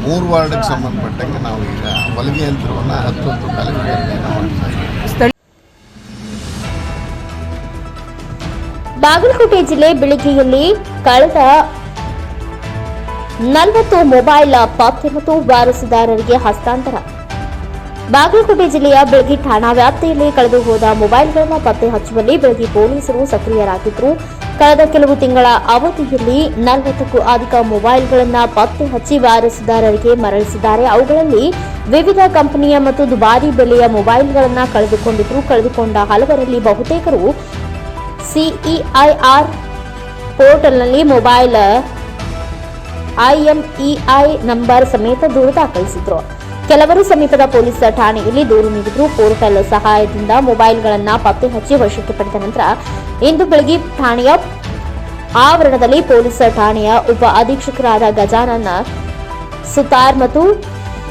3 ವಾರ್ಡ್ಗೆ ಸಂಬಂಧಪಟ್ಟಂಗೆ ನಾವು ಈಗ ಹೊಲಿಗೆ ಯಂತ್ರವನ್ನು 10 ಕಾಲ ವಿತರಣೆಯನ್ನು ಮಾಡ್ತಾಯಿದ್ದೀವಿ. ಬಾಗಲಕೋಟೆ ಜಿಲ್ಲೆ ಬಿಳಿಗಿಯಲ್ಲಿ ಕಳೆದ 40 ಮೊಬೈಲ್ ಪತ್ತೆ ಮತ್ತು ವಾರಸುದಾರರಿಗೆ ಹಸ್ತಾಂತರ. ಬಾಗಲಕೋಟೆ ಜಿಲ್ಲೆಯ ಬೆಳಗಿ ಠಾಣಾ ವ್ಯಾಪ್ತಿಯಲ್ಲಿ ಕಳೆದು ಹೋದ ಮೊಬೈಲ್ಗಳನ್ನು ಪತ್ತೆ ಹಚ್ಚುವಲ್ಲಿ ಬೆಳಗಿ ಪೊಲೀಸರು ಸಕ್ರಿಯರಾಗಿದ್ದರು. ಕಳೆದ ಕೆಲವು ತಿಂಗಳ ಅವಧಿಯಲ್ಲಿ 40ಕ್ಕೂ ಅಧಿಕ ಮೊಬೈಲ್ಗಳನ್ನು ಪತ್ತೆ ಹಚ್ಚಿ ವಾರಸುದಾರರಿಗೆ ಮರಳಿಸಿದ್ದಾರೆ. ಅವುಗಳಲ್ಲಿ ವಿವಿಧ ಕಂಪನಿಯ ಮತ್ತು ದುಬಾರಿ ಬೆಲೆಯ ಮೊಬೈಲ್ಗಳನ್ನು ಕಳೆದುಕೊಂಡ ಹಲವರಲ್ಲಿ ಬಹುತೇಕರು ಸಿಇಐಆರ್ ಪೋರ್ಟಲ್ನಲ್ಲಿ ಮೊಬೈಲ್ IMEI ನಂಬರ್ ಸಮೇತ ದೂರು ದಾಖಲಿಸಿದ್ರು. ಕೆಲವರು ಸಮೀಪದ ಪೊಲೀಸ್ ಠಾಣೆಯಲ್ಲಿ ದೂರು ನೀಡಿದ್ರು. ಪೋರ್ಟಲ್ ಸಹಾಯದಿಂದ ಮೊಬೈಲ್ಗಳನ್ನು ಪತ್ತೆ ಹಚ್ಚಿ ವಶಕ್ಕೆ ಪಡೆದ ನಂತರ ಇಂದು ಬೆಳಗ್ಗೆ ಠಾಣೆಯ ಆವರಣದಲ್ಲಿ ಪೊಲೀಸ್ ಠಾಣೆಯ ಉಪ ಅಧೀಕ್ಷಕರಾದ ಗಜಾನನ ಸುತಾರ್ ಮತ್ತು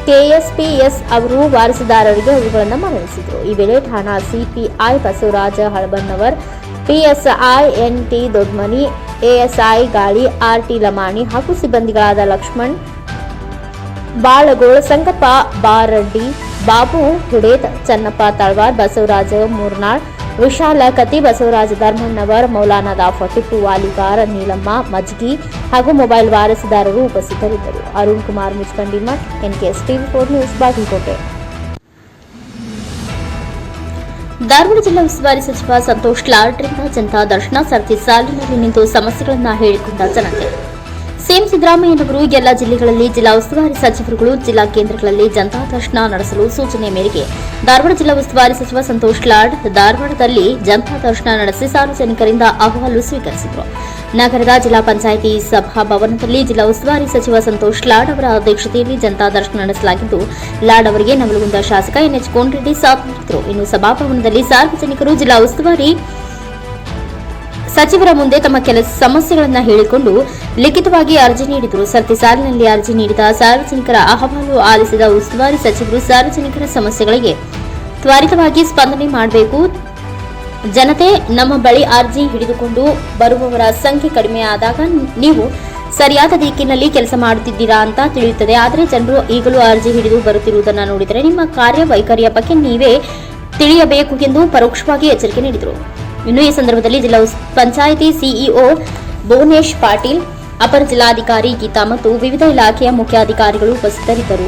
KSPS ಅವರು ವಾರಸುದಾರರಿಗೆ ಅವುಗಳನ್ನು ಮರಳಿಸಿದರು. ಈ ವೇಳೆ ಠಾಣಾ CPI Basavaraj ಹಳಬಣ್ಣವರ್, PSI NT Dodmani, ASI ಗಾಳಿ RT ಲಮಾಣಿ ಹಾಗೂ ಸಿಬ್ಬಂದಿಗಳಾದ ಲಕ್ಷ್ಮಣ್ ಬಾಳಗೋಳ್, ಸಂಗಪ್ಪ ಬಾರಡ್ಡಿ, ಬಾಬು ಹುಡೇತ್, ಚನ್ನಪ್ಪ ತಳವಾರ್, ಬಸವರಾಜ ಮೂರ್ನಾಳ್, ವಿಶಾಲ ಕತಿ, ಬಸವರಾಜ ಧರ್ಮಣ್ಣವರ್, ಮೌಲಾನಾದ ಟಿಪ್ಪು ವಾಲಿಗಾರ್, ನೀಲಮ್ಮ ಮಜ್ಗಿ ಹಾಗೂ ಮೊಬೈಲ್ ವಾರಸುದಾರರು ಉಪಸ್ಥಿತರಿದ್ದರು. Arun Kumar Muchkandimath, NKS TV4 news, Bagalkote. Dharwad ಜಿಲ್ಲಾ ಉಸ್ತುವಾರಿ ಸಚಿವ ಸಂತೋಷ್ ಲಾಡ್ರಿಂದ ಜನತಾ ದರ್ಶನ ಸರತಿ ಸಾಲಿನಲ್ಲಿ ನಿಂತು ಸಮಸ್ಯೆಗಳನ್ನು ಹೇಳಿಕೊಂಡ ಜನತೆ. ಸಿಎಂ ಸಿದ್ದರಾಮಯ್ಯನವರು ಎಲ್ಲ ಜಿಲ್ಲೆಗಳಲ್ಲಿ ಜಿಲ್ಲಾ ಉಸ್ತುವಾರಿ ಸಚಿವರುಗಳು ಜಿಲ್ಲಾ ಕೇಂದ್ರಗಳಲ್ಲಿ ಜನತಾ ದರ್ಶನ ನಡೆಸಲು ಸೂಚನೆ ಮೇರೆಗೆ ಧಾರವಾಡ ಜಿಲ್ಲಾ ಉಸ್ತುವಾರಿ ಸಚಿವ ಸಂತೋಷ್ ಲಾಡ್ ಧಾರವಾಡದಲ್ಲಿ ಜನತಾ ದರ್ಶನ ನಡೆಸಿ ಸಾರ್ವಜನಿಕರಿಂದ ಅಹವಾಲು ಸ್ವೀಕರಿಸಿದರು. ನಗರದ ಜಿಲ್ಲಾ ಪಂಚಾಯಿತಿ ಸಭಾಭವನದಲ್ಲಿ ಜಿಲ್ಲಾ ಉಸ್ತುವಾರಿ ಸಚಿವ ಸಂತೋಷ್ ಲಾಡ್ ಅವರ ಅಧ್ಯಕ್ಷತೆಯಲ್ಲಿ ಜನತಾ ದರ್ಶನ ನಡೆಸಲಾಗಿದ್ದು, ಲಾಡ್ ಅವರಿಗೆ ನವಲಗುಂದ ಶಾಸಕ NH ಕೋನರೆಡ್ಡಿ ಸಾಥ್ ನೀಡಿದರು. ಇನ್ನು ಸಭಾಭವನದಲ್ಲಿ ಸಾರ್ವಜನಿಕರು ಜಿಲ್ಲಾ ಉಸ್ತುವಾರಿ ಸಚಿವರ ಮುಂದೆ ತಮ್ಮ ಕೆಲ ಸಮಸ್ಯೆಗಳನ್ನು ಹೇಳಿಕೊಂಡು ಲಿಖಿತವಾಗಿ ಅರ್ಜಿ ನೀಡಿದರು. ಸರತಿ ಸಾಲಿನಲ್ಲಿ ಅರ್ಜಿ ನೀಡಿದ ಸಾರ್ವಜನಿಕರ ಅಹವಾಲು ಆಲಿಸಿದ ಉಸ್ತುವಾರಿ ಸಚಿವರು ಸಾರ್ವಜನಿಕರ ಸಮಸ್ಯೆಗಳಿಗೆ ತ್ವರಿತವಾಗಿ ಸ್ಪಂದನೆ ಮಾಡಬೇಕು. ಜನತೆ ನಮ್ಮ ಬಳಿ ಅರ್ಜಿ ಹಿಡಿದುಕೊಂಡು ಬರುವವರ ಸಂಖ್ಯೆ ಕಡಿಮೆ ಆದಾಗ ನೀವು ಸರಿಯಾದ ದಿಕ್ಕಿನಲ್ಲಿ ಕೆಲಸ ಮಾಡುತ್ತಿದ್ದೀರಾ ಅಂತ ತಿಳಿಯುತ್ತದೆ. ಆದರೆ ಜನರು ಈಗಲೂ ಅರ್ಜಿ ಹಿಡಿದು ಬರುತ್ತಿರುವುದನ್ನು ನೋಡಿದರೆ ನಿಮ್ಮ ಕಾರ್ಯವೈಖರಿಯ ಬಗ್ಗೆ ನೀವೇ ತಿಳಿಯಬೇಕು ಎಂದು ಪರೋಕ್ಷವಾಗಿ ಎಚ್ಚರಿಕೆ ನೀಡಿದರು. ಇನ್ನು ಈ ಸಂದರ್ಭದಲ್ಲಿ ಜಿಲ್ಲಾ ಪಂಚಾಯಿತಿ ಸಿಇಒ ಭುವನೇಶ್ ಪಾಟೀಲ್, ಅಪರ ಜಿಲ್ಲಾಧಿಕಾರಿ ಗೀತಾ ಮತ್ತು ವಿವಿಧ ಇಲಾಖೆಯ ಮುಖ್ಯಾಧಿಕಾರಿಗಳು ಉಪಸ್ಥಿತರಿದ್ದರು.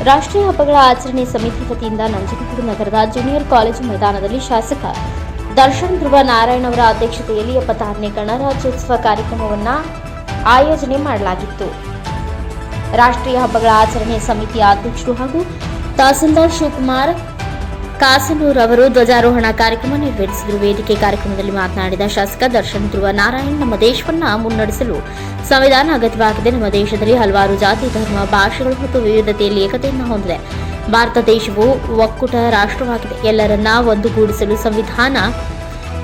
ರಾಷ್ಟ್ರೀಯ ಹಬ್ಬಗಳ ಆಚರಣೆ ಸಮಿತಿ ವತಿಯಿಂದ ನಂಜನಗೂಡು ನಗರದ ಜೂನಿಯರ್ ಕಾಲೇಜು ಮೈದಾನದಲ್ಲಿ ಶಾಸಕ ದರ್ಶನ್ ಧ್ರುವ ನಾರಾಯಣ್ ಅವರ ಅಧ್ಯಕ್ಷತೆಯಲ್ಲಿ 76ನೇ ಗಣರಾಜ್ಯೋತ್ಸವ ಕಾರ್ಯಕ್ರಮವನ್ನು ಆಯೋಜನೆ ಮಾಡಲಾಗಿತ್ತು. ರಾಷ್ಟ್ರೀಯ ಹಬ್ಬಗಳ ಆಚರಣೆ ಸಮಿತಿಯ ಅಧ್ಯಕ್ಷರು ಹಾಗೂ ತಹಸೀಲ್ದಾರ್ ಶಿವಕುಮಾರ್ ಕಾಸನೂರ್ ಅವರು ಧ್ವಜಾರೋಹಣ ಕಾರ್ಯಕ್ರಮ ನೆರವೇರಿಸಿದರು. ವೇದಿಕೆ ಕಾರ್ಯಕ್ರಮದಲ್ಲಿ ಮಾತನಾಡಿದ ಶಾಸಕ ದರ್ಶನ್ ಧ್ರುವ ನಾರಾಯಣ್, ನಮ್ಮ ದೇಶವನ್ನು ಮುನ್ನಡೆಸಲು ಸಂವಿಧಾನ ಅಗತ್ಯವಾಗಿದೆ. ನಮ್ಮ ದೇಶದಲ್ಲಿ ಹಲವಾರು ಜಾತಿ, ಧರ್ಮ, ಭಾಷೆಗಳು ಮತ್ತು ವಿವಿಧತೆಯಲ್ಲಿ ಏಕತೆಯನ್ನು ಹೊಂದಿದೆ. ಭಾರತ ದೇಶವು ಒಕ್ಕೂಟ ರಾಷ್ಟ್ರವಾಗಿದೆ. ಎಲ್ಲರನ್ನ ಒಂದುಗೂಡಿಸಲು ಸಂವಿಧಾನ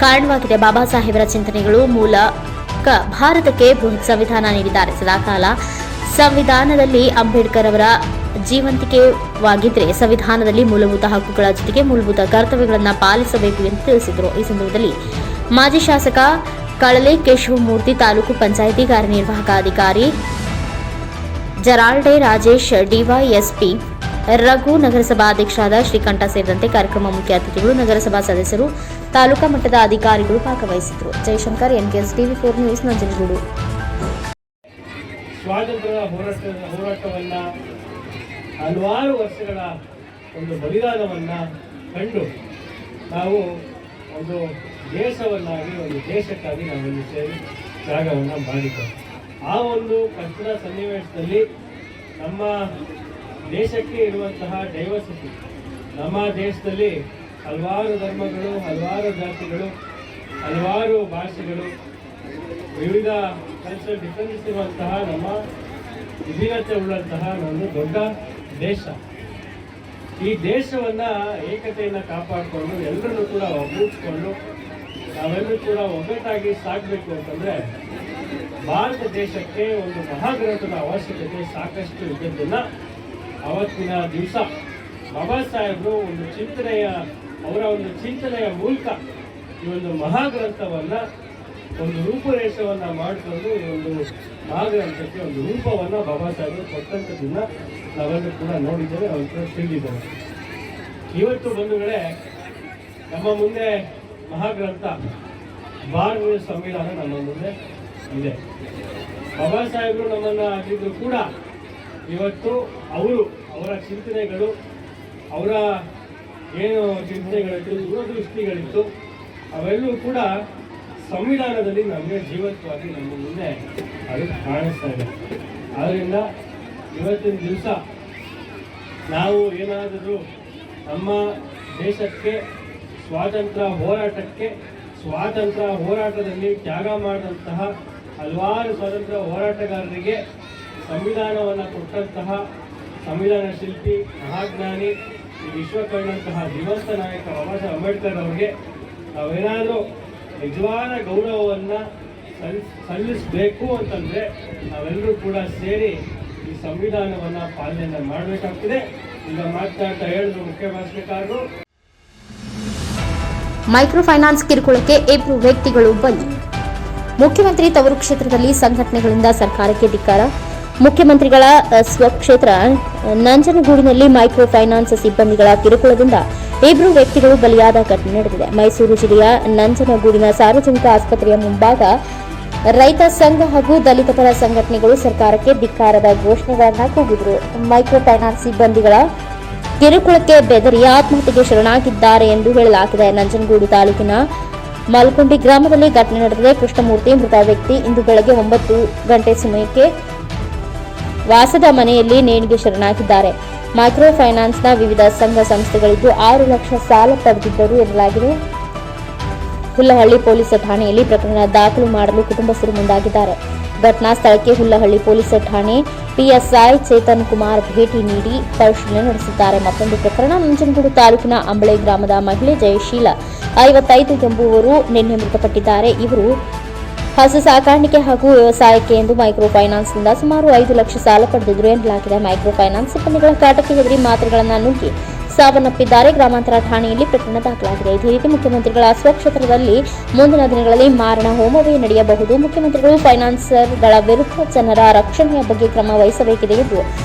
ಕಾರಣವಾಗಿದೆ. ಬಾಬಾ ಸಾಹೇಬರ ಚಿಂತನೆಗಳು ಮೂಲಕ ಭಾರತಕ್ಕೆ ಬೃಹತ್ ಸಂವಿಧಾನ ನೀಡಿದ್ದಾರೆ. ಸದಾಕಾಲ ಸಂವಿಧಾನದಲ್ಲಿ ಅಂಬೇಡ್ಕರ್ ಅವರ ಜೀವಂತಿಕೆವಾಗಿದ್ದರೆ ಸಂವಿಧಾನದಲ್ಲಿ ಮೂಲಭೂತ ಹಕ್ಕುಗಳ ಜೊತೆಗೆ ಮೂಲಭೂತ ಕರ್ತವ್ಯಗಳನ್ನು ಪಾಲಿಸಬೇಕು ಎಂದು ತಿಳಿಸಿದರು. ಈ ಸಂದರ್ಭದಲ್ಲಿ ಮಾಜಿ ಶಾಸಕ ಕಳಲೆ ಕೇಶವಮೂರ್ತಿ, ತಾಲೂಕು ಪಂಚಾಯಿತಿ ಕಾರ್ಯನಿರ್ವಾಹಕ ಅಧಿಕಾರಿ ಜರಾಲ್ಡೆ ರಾಜೇಶ್, ಡಿವೈಎಸ್ಪಿ ರಘು, ನಗರಸಭಾ ಅಧ್ಯಕ್ಷರಾದ ಶ್ರೀಕಂಠ ಸೇರಿದಂತೆ ಕಾರ್ಯಕ್ರಮ ಮುಖ್ಯ ಅತಿಥಿಗಳು, ನಗರಸಭಾ ಸದಸ್ಯರು, ತಾಲೂಕಾ ಮಟ್ಟದ ಅಧಿಕಾರಿಗಳು ಭಾಗವಹಿಸಿದರು. Jaishankar, NKS TV4 news, Nanjangud. ಸ್ವಾತಂತ್ರ್ಯ ಹೋರಾಟವನ್ನ ಹಲವಾರು ವರ್ಷಗಳ ಒಂದು ಬಲಿದಾನವನ್ನು ಕಂಡು ನಾವು ಒಂದು ದೇಶವನ್ನಾಗಿ, ಒಂದು ದೇಶಕ್ಕಾಗಿ ನಾವೊಂದು ಸೇರಿ ತ್ಯಾಗವನ್ನು ಮಾಡಿದ್ದೇವೆ. ಆ ಒಂದು ಕಷ್ಟದ ಸನ್ನಿವೇಶದಲ್ಲಿ ನಮ್ಮ ದೇಶಕ್ಕೆ ಇರುವಂತಹ ಡೈವರ್ಸಿಟಿ, ನಮ್ಮ ದೇಶದಲ್ಲಿ ಹಲವಾರು ಧರ್ಮಗಳು, ಹಲವಾರು ಜಾತಿಗಳು, ಹಲವಾರು ಭಾಷೆಗಳು, ವಿವಿಧ ಕಲ್ಚರಲ್ ಡಿಫರೆನ್ಸ್ ಇರುವಂತಹ ನಮ್ಮ ವಿಭಿನ್ನತೆ ಉಳ್ಳಂತಹ ಒಂದು ದೊಡ್ಡ ದೇಶ. ಈ ದೇಶವನ್ನು ಏಕತೆಯನ್ನು ಕಾಪಾಡಿಕೊಂಡು ಎಲ್ಲರನ್ನೂ ಕೂಡ ಒಗ್ಗೂಡಿಸ್ಕೊಂಡು ನಾವೆಲ್ಲರೂ ಕೂಡ ಒಗ್ಗಟ್ಟಾಗಿ ಸಾಗಬೇಕು ಅಂತಂದರೆ ಭಾರತ ದೇಶಕ್ಕೆ ಒಂದು ಮಹಾಗ್ರಂಥದ ಅವಶ್ಯಕತೆ ಸಾಕಷ್ಟು ಇದ್ದದ್ದನ್ನು ಅವತ್ತಿನ ದಿವಸ ಬಾಬಾ ಸಾಹೇಬರು ಅವರ ಒಂದು ಚಿಂತನೆಯ ಮೂಲಕ ಈ ಒಂದು ಮಹಾಗ್ರಂಥವನ್ನು ಒಂದು ರೂಪುರೇಷವನ್ನು ಮಾಡಿಕೊಂಡು ಈ ಒಂದು ಮಹಾಗ್ರಂಥಕ್ಕೆ ಒಂದು ರೂಪವನ್ನು ಬಾಬಾ ಸಾಹೇಬರು ಕೊಟ್ಟಂಥದ್ದನ್ನು ನಾವೆಲ್ಲರೂ ಕೂಡ ನೋಡಿದ್ದೇವೆ, ನಾವು ಕೂಡ ತಿಳಿದಿದ್ದೇವೆ. ಇವತ್ತು ಬಂಧುಗಳೇ, ನಮ್ಮ ಮುಂದೆ ಮಹಾಗ್ರಂಥ ಭಾರತೀಯ ಸಂವಿಧಾನ ನಮ್ಮ ಮುಂದೆ ಇದೆ. ಬಾಬಾ ಸಾಹೇಬರು ನಮ್ಮನ್ನು ಆಗಿದ್ರು ಕೂಡ ಇವತ್ತು ಅವರ ಚಿಂತನೆಗಳು, ಅವರ ಏನು ಚಿಂತನೆಗಳಿತ್ತು, ದೂರದೃಷ್ಟಿಗಳಿತ್ತು, ಅವೆಲ್ಲವೂ ಕೂಡ ಸಂವಿಧಾನದಲ್ಲಿ ನಮಗೆ ಜೀವಂತವಾಗಿ ನಮ್ಮ ಮುಂದೆ ಅದು ಕಾಣಿಸ್ತಾ ಇದೆ. ಆದ್ದರಿಂದ ಇವತ್ತಿನ ದಿವಸ ನಾವು ಏನಾದರೂ ನಮ್ಮ ದೇಶಕ್ಕೆ ಸ್ವಾತಂತ್ರ್ಯ ಹೋರಾಟದಲ್ಲಿ ತ್ಯಾಗ ಮಾಡಿದಂತಹ ಹಲವಾರು ಸ್ವಾತಂತ್ರ್ಯ ಹೋರಾಟಗಾರರಿಗೆ ಸಂವಿಧಾನವನ್ನು ಕೊಟ್ಟಂತಹ ಸಂವಿಧಾನ ಶಿಲ್ಪಿ, ಮಹಾಜ್ಞಾನಿ, ಈ ವಿಶ್ವಕರ್ಣಂತಹ ಜೀವಂತ ನಾಯಕ ಬಾಬಾ ಸಾಹೇಬ್ ಅಂಬೇಡ್ಕರ್ ಅವರಿಗೆ ನಾವೇನಾದರೂ ನಿಜವಾದ ಗೌರವವನ್ನು ಸಲ್ಲಿಸಬೇಕು ಅಂತಂದರೆ ನಾವೆಲ್ಲರೂ ಕೂಡ ಸೇರಿ ಈ ಸಂವಿಧಾನವನ್ನು ಪಾಲನೆಯನ್ನು ಮಾಡಬೇಕಾಗ್ತದೆ. ಈಗ ಮಾತನಾಡ್ತಾ ಹೇಳಿದ್ರು ಮುಖ್ಯ ಭಾಷಣಕಾರರು. ಮೈಕ್ರೋ ಫೈನಾನ್ಸ್ ಕಿರುಕುಳಕ್ಕೆ ಇಬ್ಬರು ವ್ಯಕ್ತಿಗಳು ಬಲಿ. ಮುಖ್ಯಮಂತ್ರಿ ತವರು ಕ್ಷೇತ್ರದಲ್ಲಿ ಸಂಘಟನೆಗಳಿಂದ ಸರ್ಕಾರಕ್ಕೆ ಧಿಕ್ಕಾರ. ಮುಖ್ಯಮಂತ್ರಿಗಳ ಸ್ವಕ್ಷೇತ್ರ ನಂಜನಗೂಡಿನಲ್ಲಿ ಮೈಕ್ರೋ ಫೈನಾನ್ಸ್ ಸಿಬ್ಬಂದಿಗಳ ಕಿರುಕುಳದಿಂದ ಇಬ್ಬರು ವ್ಯಕ್ತಿಗಳು ಬಲಿಯಾದ ಘಟನೆ ನಡೆದಿದೆ. ಮೈಸೂರು ಜಿಲ್ಲೆಯ ನಂಜನಗೂಡಿನ ಸಾರ್ವಜನಿಕ ಆಸ್ಪತ್ರೆಯ ಮುಂಭಾಗ ರೈತ ಸಂಘ ಹಾಗೂ ದಲಿತ ಪರ ಸಂಘಟನೆಗಳು ಸರ್ಕಾರಕ್ಕೆ ಧಿಕ್ಕಾರದ ಘೋಷಣೆಗಳನ್ನು ಕೂಗಿದರು. ಮೈಕ್ರೋ ಫೈನಾನ್ಸ್ ಸಿಬ್ಬಂದಿಗಳ ಕಿರುಕುಳಕ್ಕೆ ಬೆದರಿ ಆತ್ಮಹತ್ಯೆಗೆ ಶರಣಾಗಿದ್ದಾರೆ ಎಂದು ಹೇಳಲಾಗಿದೆ. ನಂಜನಗೂಡು ತಾಲೂಕಿನ ಮಲ್ಕೊಂಡಿ ಗ್ರಾಮದಲ್ಲಿ ಘಟನೆ ನಡೆದಿದೆ. ಕೃಷ್ಣಮೂರ್ತಿ ಮೃತ ವ್ಯಕ್ತಿ ಇಂದು ಬೆಳಗ್ಗೆ 9 ಗಂಟೆ ಸಮಯಕ್ಕೆ ವಾಸದ ಮನೆಯಲ್ಲಿ ನೇಣಿಗೆ ಶರಣಾಗಿದ್ದಾರೆ. ಮೈಕ್ರೋ ಫೈನಾನ್ಸ್ನ ವಿವಿಧ ಸಂಘ ಸಂಸ್ಥೆಗಳಿದ್ದು 6 ಲಕ್ಷ ಸಾಲ ಪಡೆದಿದ್ದರು ಎನ್ನಲಾಗಿದೆ. ಹುಲ್ಲಹಳ್ಳಿ ಪೊಲೀಸ್ ಠಾಣೆಯಲ್ಲಿ ಪ್ರಕರಣ ದಾಖಲು ಮಾಡಲು ಕುಟುಂಬಸ್ಥರು ಮುಂದಾಗಿದ್ದಾರೆ. ಘಟನಾ ಸ್ಥಳಕ್ಕೆ ಹುಲ್ಲಹಳ್ಳಿ ಪೊಲೀಸ್ ಠಾಣೆ ಪಿಎಸ್ಐ ಚೇತನ್ ಕುಮಾರ್ ಭೇಟಿ ನೀಡಿ ಪರಿಶೀಲನೆ ನಡೆಸಿದ್ದಾರೆ. ಮತ್ತೊಂದು ಪ್ರಕರಣ ನಂಜನಗೂಡು ತಾಲೂಕಿನ ಅಂಬಳೆ ಗ್ರಾಮದ ಮಹಿಳೆ ಜಯಶೀಲ 55 ಎಂಬುವರು ನಿನ್ನೆ ಮೃತಪಟ್ಟಿದ್ದಾರೆ. ಇವರು ಹಸು ಸಾಕಾಣಿಕೆ ಹಾಗೂ ವ್ಯವಸಾಯಕ್ಕೆ ಎಂದು ಮೈಕ್ರೋ ಫೈನಾನ್ಸ್ನಿಂದ ಸುಮಾರು 5 ಲಕ್ಷ ಸಾಲ ಪಡೆದಿದ್ದರು ಎನ್ನಲಾಗಿದೆ. ಮೈಕ್ರೋ ಫೈನಾನ್ಸ್ ಸಿಬ್ಬಂದಿಗಳ ಕಾಟಕ್ಕೆ ಹೆದರಿ ಮಾತ್ರೆಗಳನ್ನು ನುಗ್ಗಿ ಸಾವನ್ನಪ್ಪಿದ್ದಾರೆ. ಗ್ರಾಮಾಂತರ ಠಾಣೆಯಲ್ಲಿ ಪ್ರಕರಣ ದಾಖಲಾಗಿದೆ. ಇದೇ ರೀತಿ ಮುಖ್ಯಮಂತ್ರಿಗಳ ಸ್ವಕ್ಷೇತ್ರದಲ್ಲಿ ಮುಂದಿನ ದಿನಗಳಲ್ಲಿ ಮಾರಣ ಹೋಮವೇ ನಡೆಯಬಹುದು. ಮುಖ್ಯಮಂತ್ರಿಗಳು ಫೈನಾನ್ಸರ್ಗಳ ವಿರುದ್ಧ ಜನರ ರಕ್ಷಣೆಯ ಬಗ್ಗೆ ಕ್ರಮ ವಹಿಸಬೇಕಿದೆ ಎಂದು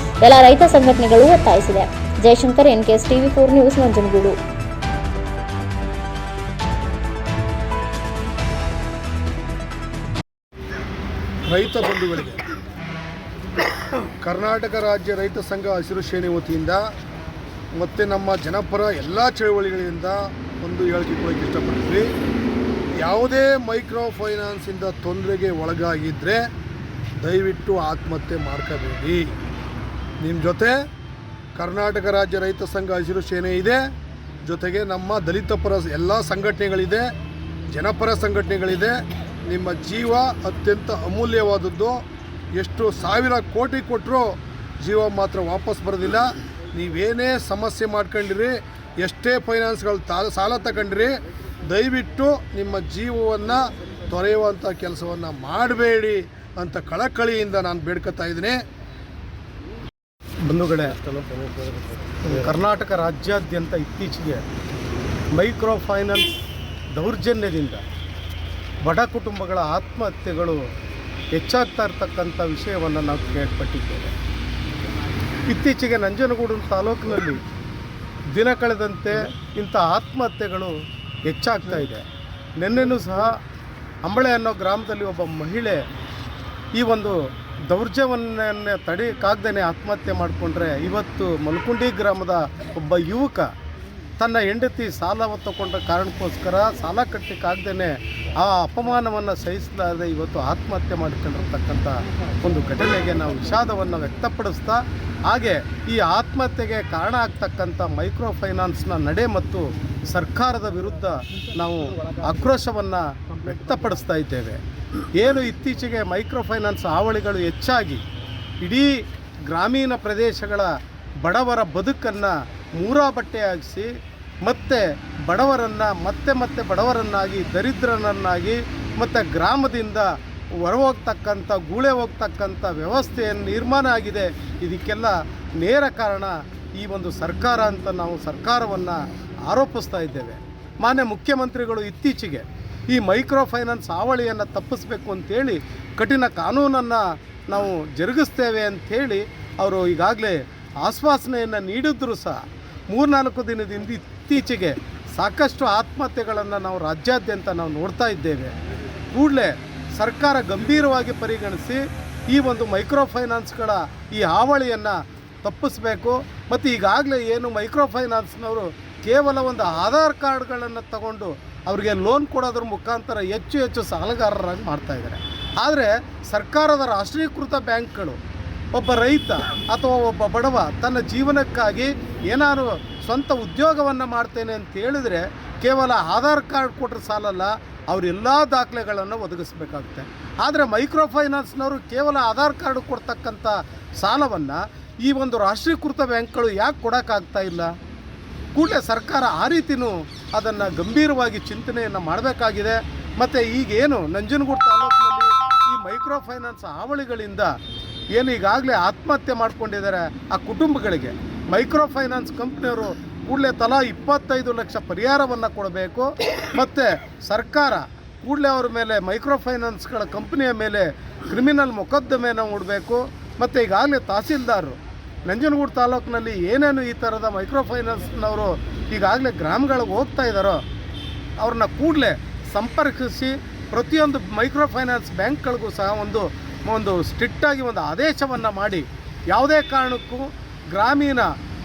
ಎಲ್ಲ ರೈತ ಸಂಘಟನೆಗಳು ಒತ್ತಾಯಿಸಿದೆ. Jaishankar, NKS TV4 news, Nanjangud. ರೈತ ಬಂಧುಗಳಿಗೆ ಕರ್ನಾಟಕ ರಾಜ್ಯ ರೈತ ಸಂಘ ಹಸಿರು ಸೇನೆ ವತಿಯಿಂದ ಮತ್ತು ನಮ್ಮ ಜನಪರ ಎಲ್ಲ ಚಳವಳಿಗಳಿಂದ ಒಂದು ಹೇಳಿಕೆ ಕೊಡೋಕ್ಕೆ ಇಷ್ಟಪಡ್ತೀವಿ. ಯಾವುದೇ ಮೈಕ್ರೋ ಫೈನಾನ್ಸಿಂದ ತೊಂದರೆಗೆ ಒಳಗಾಗಿದ್ದರೆ ದಯವಿಟ್ಟು ಆತ್ಮಹತ್ಯೆ ಮಾಡ್ಕೋಬೇಡಿ. ನಿಮ್ಮ ಜೊತೆ ಕರ್ನಾಟಕ ರಾಜ್ಯ ರೈತ ಸಂಘ ಹಸಿರು ಸೇನೆ ಇದೆ, ಜೊತೆಗೆ ನಮ್ಮ ದಲಿತ ಪರ ಎಲ್ಲ ಸಂಘಟನೆಗಳಿದೆ, ಜನಪರ ಸಂಘಟನೆಗಳಿದೆ. ನಿಮ್ಮ ಜೀವ ಅತ್ಯಂತ ಅಮೂಲ್ಯವಾದದ್ದು. ಎಷ್ಟು ಸಾವಿರ ಕೋಟಿ ಕೊಟ್ಟರೂ ಜೀವ ಮಾತ್ರ ವಾಪಸ್ ಬರೋದಿಲ್ಲ. ನೀವೇನೇ ಸಮಸ್ಯೆ ಮಾಡ್ಕೊಂಡಿರಿ, ಎಷ್ಟೇ ಫೈನಾನ್ಸ್ಗಳು ಸಾಲ ತಗೊಂಡ್ರಿ, ದಯವಿಟ್ಟು ನಿಮ್ಮ ಜೀವವನ್ನು ತೊರೆಯುವಂಥ ಕೆಲಸವನ್ನು ಮಾಡಬೇಡಿ ಅಂತ ಕಳಕಳಿಯಿಂದ ನಾನು ಬೇಡ್ಕೊತಾ ಇದ್ದೀನಿ. ಬಂಧುಗಳೇ, ಕರ್ನಾಟಕ ರಾಜ್ಯಾದ್ಯಂತ ಇತ್ತೀಚೆಗೆ ಮೈಕ್ರೋ ಫೈನಾನ್ಸ್ ದೌರ್ಜನ್ಯದಿಂದ ಬಡ ಕುಟುಂಬಗಳ ಆತ್ಮಹತ್ಯೆಗಳು ಹೆಚ್ಚಾಗ್ತಾ ಇರ್ತಕ್ಕಂಥ ವಿಷಯವನ್ನು ನಾವು ಕೇಳ್ಪಟ್ಟಿದ್ದೇವೆ. ಇತ್ತೀಚೆಗೆ ನಂಜನಗೂಡು ತಾಲೂಕಿನಲ್ಲಿ ದಿನ ಕಳೆದಂತೆ ಇಂಥ ಆತ್ಮಹತ್ಯೆಗಳು ಹೆಚ್ಚಾಗ್ತಾ ಇದೆ. ನಿನ್ನೆನೂ ಸಹ ಅಂಬಳೆ ಅನ್ನೋ ಗ್ರಾಮದಲ್ಲಿ ಒಬ್ಬ ಮಹಿಳೆ ಈ ಒಂದು ದೌರ್ಜನ್ಯವನ್ನು ತಡೆಯಕ್ಕಾಗ್ದೇ ಆತ್ಮಹತ್ಯೆ ಮಾಡಿಕೊಂಡ್ರೆ, ಇವತ್ತು ಮಲ್ಕುಂಡಿ ಗ್ರಾಮದ ಒಬ್ಬ ಯುವಕ ತನ್ನ ಹೆಂಡತಿ ಸಾಲ ತಗೊಂಡ ಕಾರಣಕ್ಕೋಸ್ಕರ ಸಾಲ ಕಟ್ಟಲಿಕ್ಕಾಗ್ದೇ ಆ ಅಪಮಾನವನ್ನು ಸಹಿಸಲಾರದೆ ಇವತ್ತು ಆತ್ಮಹತ್ಯೆ ಮಾಡಿಕೊಂಡಿರ್ತಕ್ಕಂಥ ಒಂದು ಘಟನೆಗೆ ನಾವು ವಿಷಾದವನ್ನು ವ್ಯಕ್ತಪಡಿಸ್ತಾ, ಹಾಗೆ ಈ ಆತ್ಮಹತ್ಯೆಗೆ ಕಾರಣ ಆಗ್ತಕ್ಕಂಥ ಮೈಕ್ರೋ ಫೈನಾನ್ಸ್ನ ನಡೆ ಮತ್ತು ಸರ್ಕಾರದ ವಿರುದ್ಧ ನಾವು ಆಕ್ರೋಶವನ್ನು ವ್ಯಕ್ತಪಡಿಸ್ತಾ ಇದ್ದೇವೆ. ಏನು ಇತ್ತೀಚೆಗೆ ಮೈಕ್ರೋ ಫೈನಾನ್ಸ್ ಹಾವಳಿಗಳು ಹೆಚ್ಚಾಗಿ ಇಡೀ ಗ್ರಾಮೀಣ ಪ್ರದೇಶಗಳ ಬಡವರ ಬದುಕನ್ನು ಮೂರಾಬಟ್ಟೆಯಾಗಿಸಿ ಮತ್ತೆ ಬಡವರನ್ನು ಮತ್ತೆ ಬಡವರನ್ನಾಗಿ, ದರಿದ್ರನನ್ನಾಗಿ, ಮತ್ತು ಗ್ರಾಮದಿಂದ ಹೊರಹೋಗ್ತಕ್ಕಂಥ ಗೂಳೆ ಹೋಗ್ತಕ್ಕಂಥ ವ್ಯವಸ್ಥೆಯನ್ನು ನಿರ್ಮಾಣ ಆಗಿದೆ. ಇದಕ್ಕೆಲ್ಲ ನೇರ ಕಾರಣ ಈ ಒಂದು ಸರ್ಕಾರ ಅಂತ ನಾವು ಸರ್ಕಾರವನ್ನು ಆರೋಪಿಸ್ತಾ ಇದ್ದೇವೆ. ಮಾನ್ಯ ಮುಖ್ಯಮಂತ್ರಿಗಳು ಇತ್ತೀಚೆಗೆ ಈ ಮೈಕ್ರೋ ಫೈನಾನ್ಸ್ ಹಾವಳಿಯನ್ನು ತಪ್ಪಿಸಬೇಕು ಅಂತೇಳಿ ಕಠಿಣ ಕಾನೂನನ್ನು ನಾವು ಜರುಗಿಸ್ತೇವೆ ಅಂಥೇಳಿ ಅವರು ಈಗಾಗಲೇ ಆಶ್ವಾಸನೆಯನ್ನು ನೀಡಿದ್ರೂ ಸಹ 3-4 ದಿನದಿಂದ ಇತ್ತೀಚೆಗೆ ಸಾಕಷ್ಟು ಆತ್ಮಹತ್ಯೆಗಳನ್ನು ನಾವು ರಾಜ್ಯಾದ್ಯಂತ ನಾವು ನೋಡ್ತಾ ಇದ್ದೇವೆ. ಕೂಡಲೇ ಸರ್ಕಾರ ಗಂಭೀರವಾಗಿ ಪರಿಗಣಿಸಿ ಈ ಒಂದು ಮೈಕ್ರೋ ಫೈನಾನ್ಸ್ಗಳ ಈ ಹಾವಳಿಯನ್ನು ತಪ್ಪಿಸಬೇಕು. ಮತ್ತು ಈಗಾಗಲೇ ಏನು ಮೈಕ್ರೋ ಫೈನಾನ್ಸ್ನವರು ಕೇವಲ ಒಂದು ಆಧಾರ್ ಕಾರ್ಡ್ಗಳನ್ನು ತಗೊಂಡು ಅವರಿಗೆ ಲೋನ್ ಕೊಡೋದ್ರ ಮುಖಾಂತರ ಹೆಚ್ಚು ಹೆಚ್ಚು ಸಾಲಗಾರರಾಗಿ ಮಾಡ್ತಾಯಿದ್ದಾರೆ. ಆದರೆ ಸರ್ಕಾರದ ರಾಷ್ಟ್ರೀಕೃತ ಬ್ಯಾಂಕ್ಗಳು ಒಬ್ಬ ರೈತ ಅಥವಾ ಒಬ್ಬ ಬಡವ ತನ್ನ ಜೀವನಕ್ಕಾಗಿ ಏನಾದರೂ ಸ್ವಂತ ಉದ್ಯೋಗವನ್ನು ಮಾಡ್ತೇನೆ ಅಂತ ಹೇಳಿದರೆ ಕೇವಲ ಆಧಾರ್ ಕಾರ್ಡ್ ಕೊಟ್ಟರೆ ಸಾಲಲ್ಲ, ಅವರೆಲ್ಲ ದಾಖಲೆಗಳನ್ನು ಒದಗಿಸಬೇಕಾಗುತ್ತೆ. ಆದರೆ ಮೈಕ್ರೋ ಫೈನಾನ್ಸ್ನವರು ಕೇವಲ ಆಧಾರ್ ಕಾರ್ಡ್ ಕೊಡ್ತಕ್ಕಂಥ ಸಾಲವನ್ನು ಈ ಒಂದು ರಾಷ್ಟ್ರೀಕೃತ ಬ್ಯಾಂಕ್ಗಳು ಯಾಕೆ ಕೊಡೋಕ್ಕಾಗ್ತಾ ಇಲ್ಲ? ಕೂಡಲೇ ಸರ್ಕಾರ ಆ ರೀತಿಯೂ ಅದನ್ನು ಗಂಭೀರವಾಗಿ ಚಿಂತನೆಯನ್ನು ಮಾಡಬೇಕಾಗಿದೆ. ಮತ್ತು ಈಗೇನು ನಂಜನಗೂಡು ತಾಲೂಕಿನಲ್ಲಿ ಈ ಮೈಕ್ರೋ ಫೈನಾನ್ಸ್ ಹಾವಳಿಗಳಿಂದ ಏನು ಈಗಾಗಲೇ ಆತ್ಮಹತ್ಯೆ ಮಾಡ್ಕೊಂಡಿದ್ದಾರೆ ಆ ಕುಟುಂಬಗಳಿಗೆ ಮೈಕ್ರೋ ಫೈನಾನ್ಸ್ ಕಂಪ್ನಿಯವರು ಕೂಡಲೇ ತಲಾ 25 ಲಕ್ಷ ಪರಿಹಾರವನ್ನು ಕೊಡಬೇಕು. ಮತ್ತು ಸರ್ಕಾರ ಕೂಡಲೇ ಅವ್ರ ಮೇಲೆ ಮೈಕ್ರೋ ಫೈನಾನ್ಸ್ಗಳ ಕಂಪ್ನಿಯ ಮೇಲೆ ಕ್ರಿಮಿನಲ್ ಮೊಕದ್ದಮೆಯನ್ನು ಹೂಡಬೇಕು. ಮತ್ತು ಈಗಾಗಲೇ ತಹಸೀಲ್ದಾರರು ನಂಜನಗೂಡು ತಾಲೂಕಿನಲ್ಲಿ ಏನೇನು ಈ ಥರದ ಮೈಕ್ರೋ ಫೈನಾನ್ಸ್ನವರು ಈಗಾಗಲೇ ಗ್ರಾಮಗಳಿಗೆ ಹೋಗ್ತಾ ಇದ್ದಾರೋ ಅವ್ರನ್ನ ಕೂಡಲೇ ಸಂಪರ್ಕಿಸಿ ಪ್ರತಿಯೊಂದು ಮೈಕ್ರೋ ಫೈನಾನ್ಸ್ ಬ್ಯಾಂಕ್ಗಳಿಗೂ ಸಹ ಒಂದು ಸ್ಟ್ರಿಕ್ಟಾಗಿ ಒಂದು ಆದೇಶವನ್ನು ಮಾಡಿ ಯಾವುದೇ ಕಾರಣಕ್ಕೂ ಗ್ರಾಮೀಣ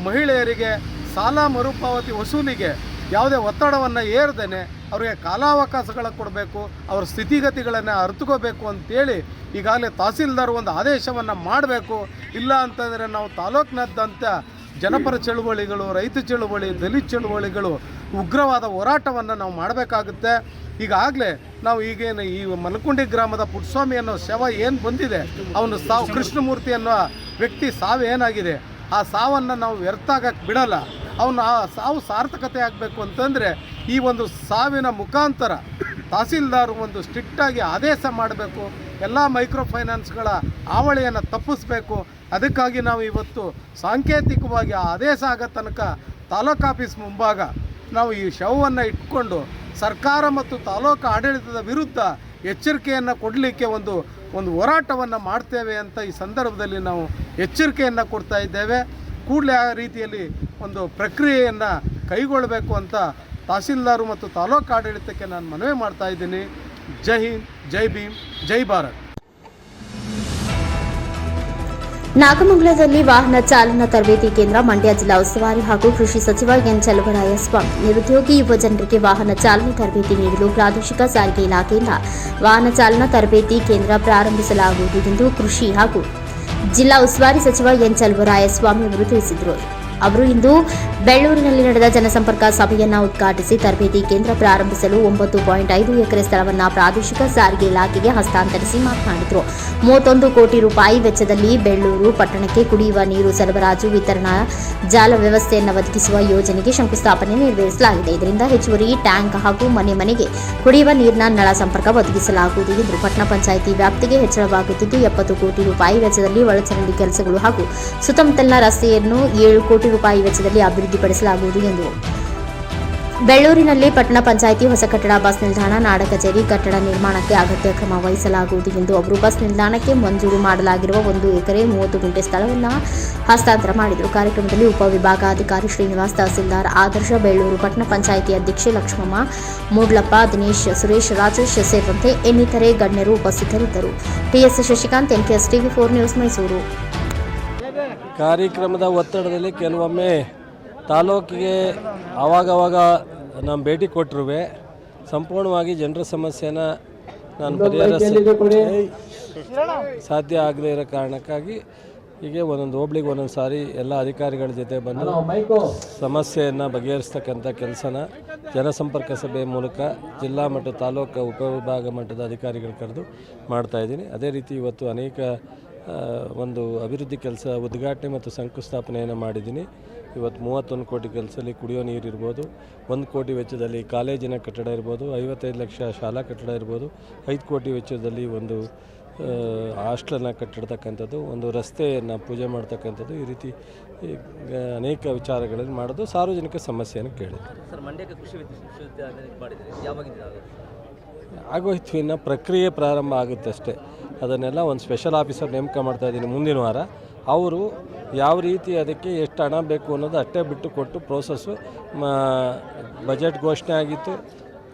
ಮಹಿಳೆಯರಿಗೆ ಸಾಲ ಮರುಪಾವತಿ ವಸೂಲಿಗೆ ಯಾವುದೇ ಒತ್ತಡವನ್ನು ಏರ್ದೇನೆ ಅವರಿಗೆ ಕಾಲಾವಕಾಶಗಳ ಕೊಡಬೇಕು, ಅವರ ಸ್ಥಿತಿಗತಿಗಳನ್ನು ಅರಿತುಕೋಬೇಕು ಅಂತೇಳಿ ಈಗಾಗಲೇ ತಹಸೀಲ್ದಾರ್ ಒಂದು ಆದೇಶವನ್ನು ಮಾಡಬೇಕು. ಇಲ್ಲ ಅಂತಂದರೆ ನಾವು ತಾಲೂಕಿನಾದ್ಯಂತ ಜನಪರ ಚಳುವಳಿಗಳು, ರೈತ ಚಳುವಳಿ, ದಲಿತ ಚಳುವಳಿಗಳು, ಉಗ್ರವಾದ ಹೋರಾಟವನ್ನು ನಾವು ಮಾಡಬೇಕಾಗುತ್ತೆ. ಈಗಾಗಲೇ ನಾವು ಈಗೇನು ಈ ಮಲಕುಂಡಿ ಗ್ರಾಮದ ಪುಟ್ಟಸ್ವಾಮಿ ಅನ್ನೋ ಶವ ಏನು ಬಂದಿದೆ, ಅವನು ಸಾವು ಕೃಷ್ಣಮೂರ್ತಿ ಅನ್ನೋ ವ್ಯಕ್ತಿ ಸಾವು ಏನಾಗಿದೆ, ಆ ಸಾವನ್ನು ನಾವು ವ್ಯರ್ಥ ಆಗಕ್ಕೆ ಬಿಡಲ್ಲ. ಅವನು ಆ ಸಾವು ಸಾರ್ಥಕತೆ ಆಗಬೇಕು ಅಂತಂದರೆ ಈ ಒಂದು ಸಾವಿನ ಮುಖಾಂತರ ತಹಸೀಲ್ದಾರ್ ಒಂದು ಸ್ಟ್ರಿಕ್ಟಾಗಿ ಆದೇಶ ಮಾಡಬೇಕು, ಎಲ್ಲ ಮೈಕ್ರೋ ಫೈನಾನ್ಸ್ಗಳ ಹಾವಳಿಯನ್ನು ತಪ್ಪಿಸಬೇಕು. ಅದಕ್ಕಾಗಿ ನಾವು ಇವತ್ತು ಸಾಂಕೇತಿಕವಾಗಿ ಆ ಆದೇಶ ಆಗೋ ತನಕ ತಾಲೂಕು ಆಫೀಸ್ ಮುಂಭಾಗ ನಾವು ಈ ಶವವನ್ನು ಇಟ್ಕೊಂಡು ಸರ್ಕಾರ ಮತ್ತು ತಾಲೂಕು ಆಡಳಿತದ ವಿರುದ್ಧ ಎಚ್ಚರಿಕೆಯನ್ನು ಕೊಡಲಿಕ್ಕೆ ಒಂದು ಹೋರಾಟವನ್ನು ಮಾಡ್ತೇವೆ ಅಂತ ಈ ಸಂದರ್ಭದಲ್ಲಿ ನಾವು ಎಚ್ಚರಿಕೆಯನ್ನು ಕೊಡ್ತಾ ಇದ್ದೇವೆ. ಕೂಡಲೇ ಆ ರೀತಿಯಲ್ಲಿ ಒಂದು ಪ್ರಕ್ರಿಯೆಯನ್ನು ಕೈಗೊಳ್ಳಬೇಕು ಅಂತ ತಹಸೀಲ್ದಾರು ಮತ್ತು ತಾಲೂಕು ಆಡಳಿತಕ್ಕೆ ನಾನು ಮನವಿ ಮಾಡ್ತಾ ಇದ್ದೀನಿ. ಜೈ ಹಿಂದ್, ಜೈ ಭೀಮ್, ಜೈ ಭಾರತ್. ನಾಗಮಂಗಲದಲ್ಲಿ ವಾಹನ ಚಾಲನಾ ತರಬೇತಿ ಕೇಂದ್ರ. ಮಂಡ್ಯ ಜಿಲ್ಲಾ ಉಸ್ತುವಾರಿ ಹಾಗೂ ಕೃಷಿ ಸಚಿವ ಎನ್ ಚಲುವರಾಯಸ್ವಾಮಿ ನಿರುದ್ಯೋಗಿ ಯುವ ಜನರಿಗೆ ವಾಹನ ಚಾಲನಾ ತರಬೇತಿ ನೀಡಲು ಪ್ರಾದೇಶಿಕ ಸಾರಿಗೆ ಇಲಾಖೆಯಿಂದ ವಾಹನ ಚಾಲನಾ ತರಬೇತಿ ಕೇಂದ್ರ ಪ್ರಾರಂಭಿಸಲಾಗುವುದು ಎಂದು ಕೃಷಿ ಹಾಗೂ ಜಿಲ್ಲಾ ಉಸ್ತುವಾರಿ ಸಚಿವ ಎನ್ ಚಲುವರಾಯಸ್ವಾಮಿ ಅವರು ತಿಳಿಸಿದರು. ಅವರು ಇಂದು ಬೆಳ್ಳೂರಿನಲ್ಲಿ ನಡೆದ ಜನಸಂಪರ್ಕ ಸಭೆಯನ್ನು ಉದ್ಘಾಟಿಸಿ ತರಬೇತಿ ಕೇಂದ್ರ ಪ್ರಾರಂಭಿಸಲು 9.5 ಎಕರೆ ಸ್ಥಳವನ್ನು ಪ್ರಾದೇಶಿಕ ಸಾರಿಗೆ ಇಲಾಖೆಗೆ ಹಸ್ತಾಂತರಿಸಿ ಮಾತನಾಡಿದರು. 31 ಕೋಟಿ ರೂಪಾಯಿ ವೆಚ್ಚದಲ್ಲಿ ಬೆಳ್ಳೂರು ಪಟ್ಟಣಕ್ಕೆ ಕುಡಿಯುವ ನೀರು ಸರಬರಾಜು ವಿತರಣಾ ಜಾಲ ವ್ಯವಸ್ಥೆಯನ್ನು ಒದಗಿಸುವ ಯೋಜನೆಗೆ ಶಂಕುಸ್ಥಾಪನೆ ನೆರವೇರಿಸಲಾಗಿದೆ. ಇದರಿಂದ ಹೆಚ್ಚುವರಿ ಟ್ಯಾಂಕ್ ಹಾಗೂ ಮನೆ ಮನೆಗೆ ಕುಡಿಯುವ ನೀರಿನ ನಳ ಸಂಪರ್ಕ ಒದಗಿಸಲಾಗುವುದು ಎಂದು ಪಟ್ಟಣ ಪಂಚಾಯಿತಿ ವ್ಯಾಪ್ತಿಗೆ ಹೆಚ್ಚಳವಾಗುತ್ತಿದ್ದು 70 ಕೋಟಿ ರೂಪಾಯಿ ವೆಚ್ಚದಲ್ಲಿ ಒಳಚರಂಡಿ ಕೆಲಸಗಳು ಹಾಗೂ ಸುತ್ತಮುತ್ತಲಿನ ರಸ್ತೆಯನ್ನು 7 ಕೋಟಿ ರೂಪಾಯಿ ವೆಚ್ಚದಲ್ಲಿ ಅಭಿವೃದ್ಧಿಪಡಿಸಲಾಗುವುದು ಎಂದು. ಬೆಳ್ಳೂರಿನಲ್ಲಿ ಪಟ್ಟಣ ಪಂಚಾಯಿತಿ ಹೊಸ ಕಟ್ಟಡ, ಬಸ್ ನಿಲ್ದಾಣ, ನಾಡ ಕಚೇರಿ ಕಟ್ಟಡ ನಿರ್ಮಾಣಕ್ಕೆ ಅಗತ್ಯ ಕ್ರಮ ವಹಿಸಲಾಗುವುದು ಎಂದು ಅವರು ಬಸ್ ನಿಲ್ದಾಣಕ್ಕೆ ಮಂಜೂರು ಮಾಡಲಾಗಿರುವ 1 ಎಕರೆ 30 ಗುಂಟೆ ಸ್ಥಳವನ್ನು ಹಸ್ತಾಂತರ ಮಾಡಿದರು. ಕಾರ್ಯಕ್ರಮದಲ್ಲಿ ಉಪವಿಭಾಗಾಧಿಕಾರಿ ಶ್ರೀನಿವಾಸ್, ತಹಸೀಲ್ದಾರ್ ಆದರ್ಶ, ಬೆಳ್ಳೂರು ಪಟ್ಟಣ ಪಂಚಾಯಿತಿ ಅಧ್ಯಕ್ಷೆ ಲಕ್ಷ್ಮಮ್ಮ, ಮೂಡ್ಲಪ್ಪ, ದಿನೇಶ್, ಸುರೇಶ್, ರಾಜೇಶ್ ಸೇರಿದಂತೆ ಇನ್ನಿತರೆ ಗಣ್ಯರು ಉಪಸ್ಥಿತರಿದ್ದರು. TS Shashikant, NKS TV 4 news, Mysuru. ಕಾರ್ಯಕ್ರಮದ ಒತ್ತಡದಲ್ಲಿ ಕೆಲವೊಮ್ಮೆ ತಾಲೂಕಿಗೆ ಆವಾಗವಾಗ ನಾನು ಭೇಟಿ ಕೊಟ್ಟರುವೆ ಸಂಪೂರ್ಣವಾಗಿ ಜನರ ಸಮಸ್ಯೆನ ನಾನು ಪರಿಹರಿಸಲಿಕ್ಕೆ ಸಾಧ್ಯ ಆಗದೇ ಇರೋ ಕಾರಣಕ್ಕಾಗಿ ಹೀಗೆ ಒಂದೊಂದು ಹೋಬಳಿಗೆ ಒಂದೊಂದು ಸಾರಿ ಎಲ್ಲ ಅಧಿಕಾರಿಗಳ ಜೊತೆ ಬಂದು ಸಮಸ್ಯೆಯನ್ನು ಬಗೆಹರಿಸ್ತಕ್ಕಂಥ ಕೆಲಸನ ಜನಸಂಪರ್ಕ ಸಭೆ ಮೂಲಕ ಜಿಲ್ಲಾ ಮಟ್ಟ ತಾಲೂಕು ಉಪವಿಭಾಗ ಮಟ್ಟದ ಅಧಿಕಾರಿಗಳು ಕರೆದು ಮಾಡ್ತಾಯಿದ್ದೀನಿ. ಅದೇ ರೀತಿ ಇವತ್ತು ಅನೇಕ ಒಂದು ಅಭಿವೃದ್ಧಿ ಕೆಲಸ ಉದ್ಘಾಟನೆ ಮತ್ತು ಶಂಕುಸ್ಥಾಪನೆಯನ್ನು ಮಾಡಿದ್ದೀನಿ. ಇವತ್ತು 31 ಕೋಟಿ ಕೆಲಸದಲ್ಲಿ ಕುಡಿಯೋ ನೀರು ಇರ್ಬೋದು, 1 ಕೋಟಿ ವೆಚ್ಚದಲ್ಲಿ ಕಾಲೇಜಿನ ಕಟ್ಟಡ ಇರ್ಬೋದು, 55 ಲಕ್ಷ ಶಾಲಾ ಕಟ್ಟಡ ಇರ್ಬೋದು, 5 ಕೋಟಿ ವೆಚ್ಚದಲ್ಲಿ ಒಂದು ಹಾಸ್ಟೆಲನ್ನು ಕಟ್ಟಿಡ್ತಕ್ಕಂಥದ್ದು, ಒಂದು ರಸ್ತೆಯನ್ನು ಪೂಜೆ ಮಾಡ್ತಕ್ಕಂಥದ್ದು, ಈ ರೀತಿ ಅನೇಕ ವಿಚಾರಗಳಲ್ಲಿ ಮಾಡೋದು ಸಾರ್ವಜನಿಕ ಸಮಸ್ಯೆಯನ್ನು ಕೇಳಿದೆ. ಆಗೋಯ್ತು, ಇನ್ನು ಪ್ರಕ್ರಿಯೆ ಪ್ರಾರಂಭ ಆಗುತ್ತೆ ಅಷ್ಟೇ. ಅದನ್ನೆಲ್ಲ ಒಂದು ಸ್ಪೆಷಲ್ ಆಫೀಸರ್ ನೇಮಕ ಮಾಡ್ತಾಯಿದ್ದೀನಿ ಮುಂದಿನ ವಾರ. ಅವರು ಯಾವ ರೀತಿ ಅದಕ್ಕೆ ಎಷ್ಟು ಹಣ ಬೇಕು ಅನ್ನೋದು ಅಷ್ಟೇ ಬಿಟ್ಟು ಕೊಟ್ಟು ಪ್ರೋಸೆಸ್ಸು ಬಜೆಟ್ ಘೋಷಣೆ ಆಗಿತ್ತು,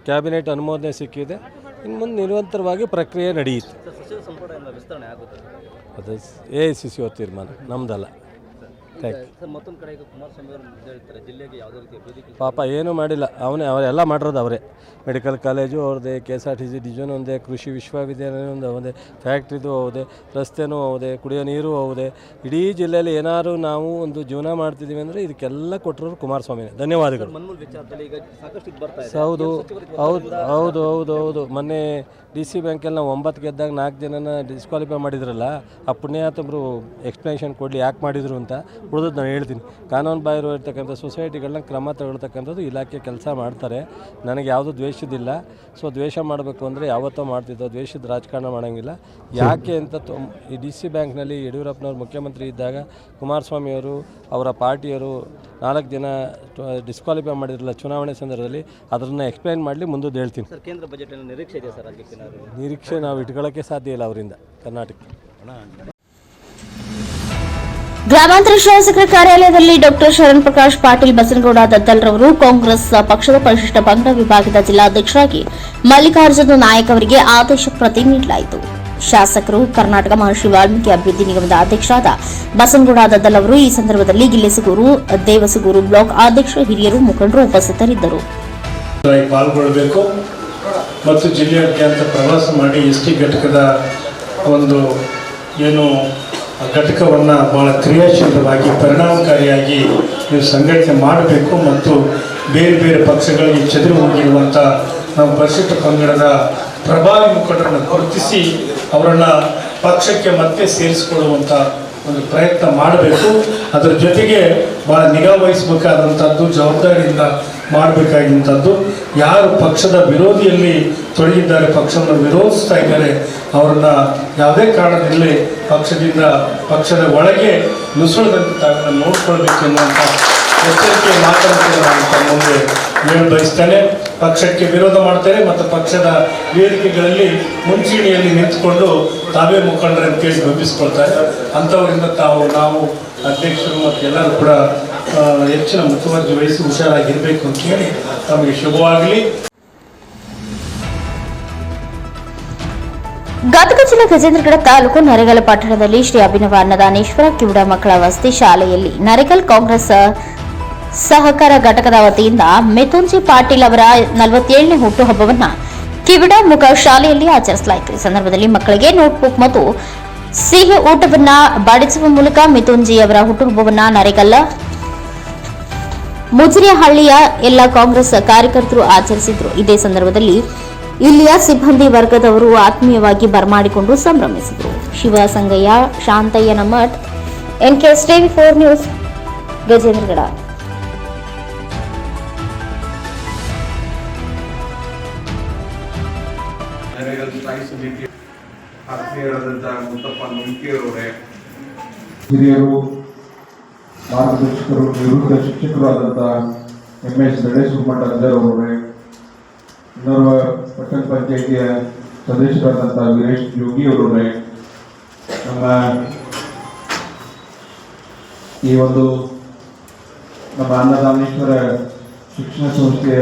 ಕ್ಯಾಬಿನೆಟ್ ಅನುಮೋದನೆ ಸಿಕ್ಕಿದೆ. ಇನ್ನು ಮುಂದೆ ನಿರಂತರವಾಗಿ ಪ್ರಕ್ರಿಯೆ ನಡೆಯುತ್ತೆ. ಅದು AICC ಅವ್ರ ತೀರ್ಮಾನ, ನಮ್ಮದಲ್ಲ. ಮತ್ತೊಂದು ಕಡೆ ಈಗ ಕುಮಾರಸ್ವಾಮಿ ಅವರು ಹೇಳ್ತಾರೆ ಜಿಲ್ಲೆಗೆ ಯಾವುದೇ ರೀತಿ ಅಭಿವೃದ್ಧಿ ಪಾಪ ಏನೂ ಮಾಡಿಲ್ಲ, ಅವರೆಲ್ಲ ಮಾಡಿರೋದು ಅವರೇ. ಮೆಡಿಕಲ್ ಕಾಲೇಜು ಅವ್ರದ್ದೇ, KSRTC ಡಿವಿಷನ್ ಒಂದೇ, ಕೃಷಿ ವಿಶ್ವವಿದ್ಯಾಲಯ ಒಂದು ಅವದೇ, ಫ್ಯಾಕ್ಟ್ರಿದು ಹೌದೇ, ರಸ್ತೆನೂ ಹೌದೇ, ಕುಡಿಯೋ ನೀರು ಹೌದೇ. ಇಡೀ ಜಿಲ್ಲೆಯಲ್ಲಿ ಏನಾದ್ರು ನಾವು ಒಂದು ಜೀವನ ಮಾಡ್ತಿದ್ದೀವಿ ಅಂದರೆ ಇದಕ್ಕೆಲ್ಲ ಕೊಟ್ಟರು ಕುಮಾರಸ್ವಾಮಿನೇ. ಧನ್ಯವಾದಗಳು. ಮನ್ಮೂಲ್ ವಿಚಾರದಲ್ಲಿ ಈಗ ಸಾಕಷ್ಟು ಇದು ಬರ್ತಾ ಇದೆ. ಹೌದು ಹೌದು ಹೌದು ಹೌದು ಹೌದು ಮೊನ್ನೆ DC ಬ್ಯಾಂಕಲ್ಲಿ ನಾವು 9 ಗೆದ್ದಾಗ 4 ಜನನ ಡಿಸ್ಕ್ವಾಲಿಫೈ ಮಾಡಿದ್ರಲ್ಲ, ಆ ಪುಣ್ಯಾತಮರು ಎಕ್ಸ್ಪ್ಲನೇಷನ್ ಕೊಡಲಿ ಯಾಕೆ ಮಾಡಿದರು ಅಂತ. ಉಳಿದದ್ದು ನಾನು ಹೇಳ್ತೀನಿ, ಕಾನೂನು ಬಾಹಿರ ಇರ್ತಕ್ಕಂಥ ಸೊಸೈಟಿಗಳನ್ನ ಕ್ರಮ ತಗೊಳ್ತಕ್ಕಂಥದ್ದು ಇಲಾಖೆ ಕೆಲಸ ಮಾಡ್ತಾರೆ. ನನಗೆ ಯಾವುದೂ ದ್ವೇಷದಿಲ್ಲ. ಸೊ ದ್ವೇಷ ಮಾಡಬೇಕು ಅಂದರೆ ಯಾವತ್ತೋ ಮಾಡ್ತಿದ್ದೋ, ದ್ವೇಷದ ರಾಜಕಾರಣ ಮಾಡೋಂಗಿಲ್ಲ. ಯಾಕೆ ಅಂತ ಈ DC ಬ್ಯಾಂಕ್ನಲ್ಲಿ ಯಡಿಯೂರಪ್ಪನವ್ರು ಮುಖ್ಯಮಂತ್ರಿ ಇದ್ದಾಗ ಕುಮಾರಸ್ವಾಮಿಯವರು ಅವರ ಪಾರ್ಟಿಯವರು 4 ಜನ ಡಿಸ್ಕ್ವಾಲಿಫೈ ಮಾಡಿದ್ರಲ್ಲ ಚುನಾವಣೆ ಸಂದರ್ಭದಲ್ಲಿ, ಅದನ್ನು ಎಕ್ಸ್ಪ್ಲೈನ್ ಮಾಡಲಿ, ಮುಂದದ್ದು ಹೇಳ್ತೀನಿ. ಸರ್, ಕೇಂದ್ರ ಬಜೆಟಲ್ಲಿ ನಿರೀಕ್ಷೆ ಇದೆ ಸರ್ ರಾಜ್ಯಕ್ಕೆ? ನಿರೀಕ್ಷೆ ನಾವು ಇಟ್ಕೊಳ್ಳೋಕ್ಕೆ ಸಾಧ್ಯ ಇಲ್ಲ ಅವರಿಂದ ಕರ್ನಾಟಕಕ್ಕೆ. ಗ್ರಾಮಾಂತರ ಶಾಸಕರ ಕಾರ್ಯಾಲಯದಲ್ಲಿ ಡಾಕ್ಟರ್ ಶರಣ್ ಪ್ರಕಾಶ್ ಪಾಟೀಲ್ ಬಸನಗೌಡ ದದ್ದಲ್ರವರು ಕಾಂಗ್ರೆಸ್ ಪಕ್ಷದ ಪರಿಶಿಷ್ಟ ಪಂಗಡ ವಿಭಾಗದ ಜಿಲ್ಲಾಧ್ಯಕ್ಷರಾಗಿ ಮಲ್ಲಿಕಾರ್ಜುನ ನಾಯಕ್ ಅವರಿಗೆ ಆದೇಶ ಪ್ರತಿ ನೀಡಲಾಯಿತು. ಶಾಸಕರು ಕರ್ನಾಟಕ ಮಹರ್ಷಿ ವಾಲ್ಮೀಕಿ ಅಭಿವೃದ್ಧಿ ನಿಗಮದ ಅಧ್ಯಕ್ಷರಾದ ಬಸನಗೌಡ ದದ್ದಲ್ ಅವರು ಈ ಸಂದರ್ಭದಲ್ಲಿ ಗಿಲ್ಲೆಸುಗೂರು, ದೇವಸುಗೂರು ಬ್ಲಾಕ್ ಅಧ್ಯಕ್ಷ, ಹಿರಿಯರು, ಮುಖಂಡರು ಉಪಸ್ಥಿತರಿದ್ದರು. ಪಾಲ್ಗೊಳ್ಳಬೇಕು ಮತ್ತು ಜಿಲ್ಲೆಯಾದ್ಯಂತ ಪ್ರವಾಸ ಮಾಡಿ ST ಘಟಕದ ಒಂದು ಏನು ಘಟಕವನ್ನು ಭಾಳ ಕ್ರಿಯಾಶೀಲವಾಗಿ ಪರಿಣಾಮಕಾರಿಯಾಗಿ ನೀವು ಸಂಘಟನೆ ಮಾಡಬೇಕು ಮತ್ತು ಬೇರೆ ಬೇರೆ ಪಕ್ಷಗಳಿಗೆ ಚದುರಿ ಹೋಗಿರುವಂಥ ನಮ್ಮ ಪರಿಶಿಷ್ಟ ಪಂಗಡದ ಪ್ರಭಾವಿ ಮುಖಂಡರನ್ನು ಗುರುತಿಸಿ ಅವರನ್ನು ಪಕ್ಷಕ್ಕೆ ಮತ್ತೆ ಸೇರಿಸಿಕೊಳ್ಳುವಂಥ ಒಂದು ಪ್ರಯತ್ನ ಮಾಡಬೇಕು. ಅದರ ಜೊತೆಗೆ ಭಾಳ ನಿಗಾ ವಹಿಸಬೇಕಾದಂಥದ್ದು, ಜವಾಬ್ದಾರಿಯಿಂದ ಮಾಡಬೇಕಾಗಿಂಥದ್ದು. ಯಾರು ಪಕ್ಷದ ವಿರೋಧಿಯಲ್ಲಿ ತೊಡಗಿದ್ದಾರೆ, ಪಕ್ಷವನ್ನು ವಿರೋಧಿಸ್ತಾ ಇದ್ದಾರೆ, ಅವರನ್ನು ಯಾವುದೇ ಕಾರಣದಲ್ಲಿ ಪಕ್ಷದ ಒಳಗೆ ನುಸುಳದಂತೆ ತಾವನ್ನು ನೋಡ್ಕೊಳ್ಬೇಕು ಎನ್ನುವಂಥ ಎಚ್ಚರಿಕೆ ಮಾತನ್ನು ನಾನು ತಮ್ಮ ಮುಂದೆ ಹೇಳಿ ಬಯಸ್ತೇನೆ. ಪಕ್ಷಕ್ಕೆ ವಿರೋಧ ಮಾಡ್ತಾರೆ ಮತ್ತು ಪಕ್ಷದ ವೇದಿಕೆಗಳಲ್ಲಿ ಮುಂಚೂಣಿಯಲ್ಲಿ ನಿಂತುಕೊಂಡು ತಾವೇ ಮುಖಂಡರನ್ನು ಕೇಳಿ ಗಮನಿಸ್ಕೊಳ್ತಾರೆ. ಅಂಥವರಿಂದ ನಾವು ಅಧ್ಯಕ್ಷರು ಮತ್ತು ಎಲ್ಲರೂ ಕೂಡ ಹೆಚ್ಚಿನ ಮುತುವರ್ಜಿ ವಹಿಸಿ ಹುಷಾರಾಗಿರಬೇಕು ಅಂತ ಹೇಳಿ ತಮಗೆ ಶುಭವಾಗಲಿ. ಗದಗ ಜಿಲ್ಲೆ ಗಜೇಂದ್ರಗಡ ತಾಲೂಕು ನರೇಗಲ್ ಪಟ್ಟಣದಲ್ಲಿ ಶ್ರೀ ಅಭಿನವ ಅನ್ನದಾನೇಶ್ವರ ಕಿವುಡ ಮಕ್ಕಳ ವಸತಿ ಶಾಲೆಯಲ್ಲಿ ನರೇಗಲ್ ಕಾಂಗ್ರೆಸ್ ಸಹಕಾರ ಘಟಕದ ವತಿಯಿಂದ ಮಿಥುನ್ಜಿ ಪಾಟೀಲ್ ಅವರ 47ನೇ ಹುಟ್ಟುಹಬ್ಬವನ್ನು ಕಿವಿಡ ಮುಖ ಶಾಲೆಯಲ್ಲಿ ಆಚರಿಸಲಾಯಿತು. ಈ ಸಂದರ್ಭದಲ್ಲಿ ಮಕ್ಕಳಿಗೆ ನೋಟ್ಬುಕ್ ಮತ್ತು ಸಿಹಿ ಊಟವನ್ನು ಬಡಿಸುವ ಮೂಲಕ ಮಿಥುನ್ಜಿ ಅವರ ಹುಟ್ಟುಹಬ್ಬವನ್ನು ನರೇಗಲ್ ಮುಜರಿಹಳ್ಳಿಯ ಎಲ್ಲ ಕಾಂಗ್ರೆಸ್ ಕಾರ್ಯಕರ್ತರು ಆಚರಿಸಿದರು. ಇದೇ ಸಂದರ್ಭದಲ್ಲಿ ಇಲ್ಲಿಯ ಸಿಬ್ಬಂದಿ ವರ್ಗದವರು ಆತ್ಮೀಯವಾಗಿ ಬರಮಾಡಿಕೊಂಡು ಸಂಭ್ರಮಿಸಿದರು. Shivasangayya, Shantayya Namath, NKS TV 4 news, Gajendragad. ಆತ್ಮೀಯರಾದಂತಹ ಮುತ್ತಪ್ಪ ನುಂಕಿಯವರವರೇ, ಹಿರಿಯರು, ಮಾರ್ಗದರ್ಶಕರು, ನಿವೃತ್ತ ಶಿಕ್ಷಕರಾದಂತಹ MS ಗಣೇಶಕುಮಾರ್ ಅವರೇ, ಇನ್ನೋರ್ವ ಪಟ್ಟಣ ಪಂಚಾಯಿತಿಯ ಸದಸ್ಯರಾದಂತಹ ವೀರೇಶ್ ಯೋಗಿ ಅವರೇ, ನಮ್ಮ ಈ ಒಂದು ನಮ್ಮ ಅನ್ನದಾನೇಶ್ವರ ಶಿಕ್ಷಣ ಸಂಸ್ಥೆಯ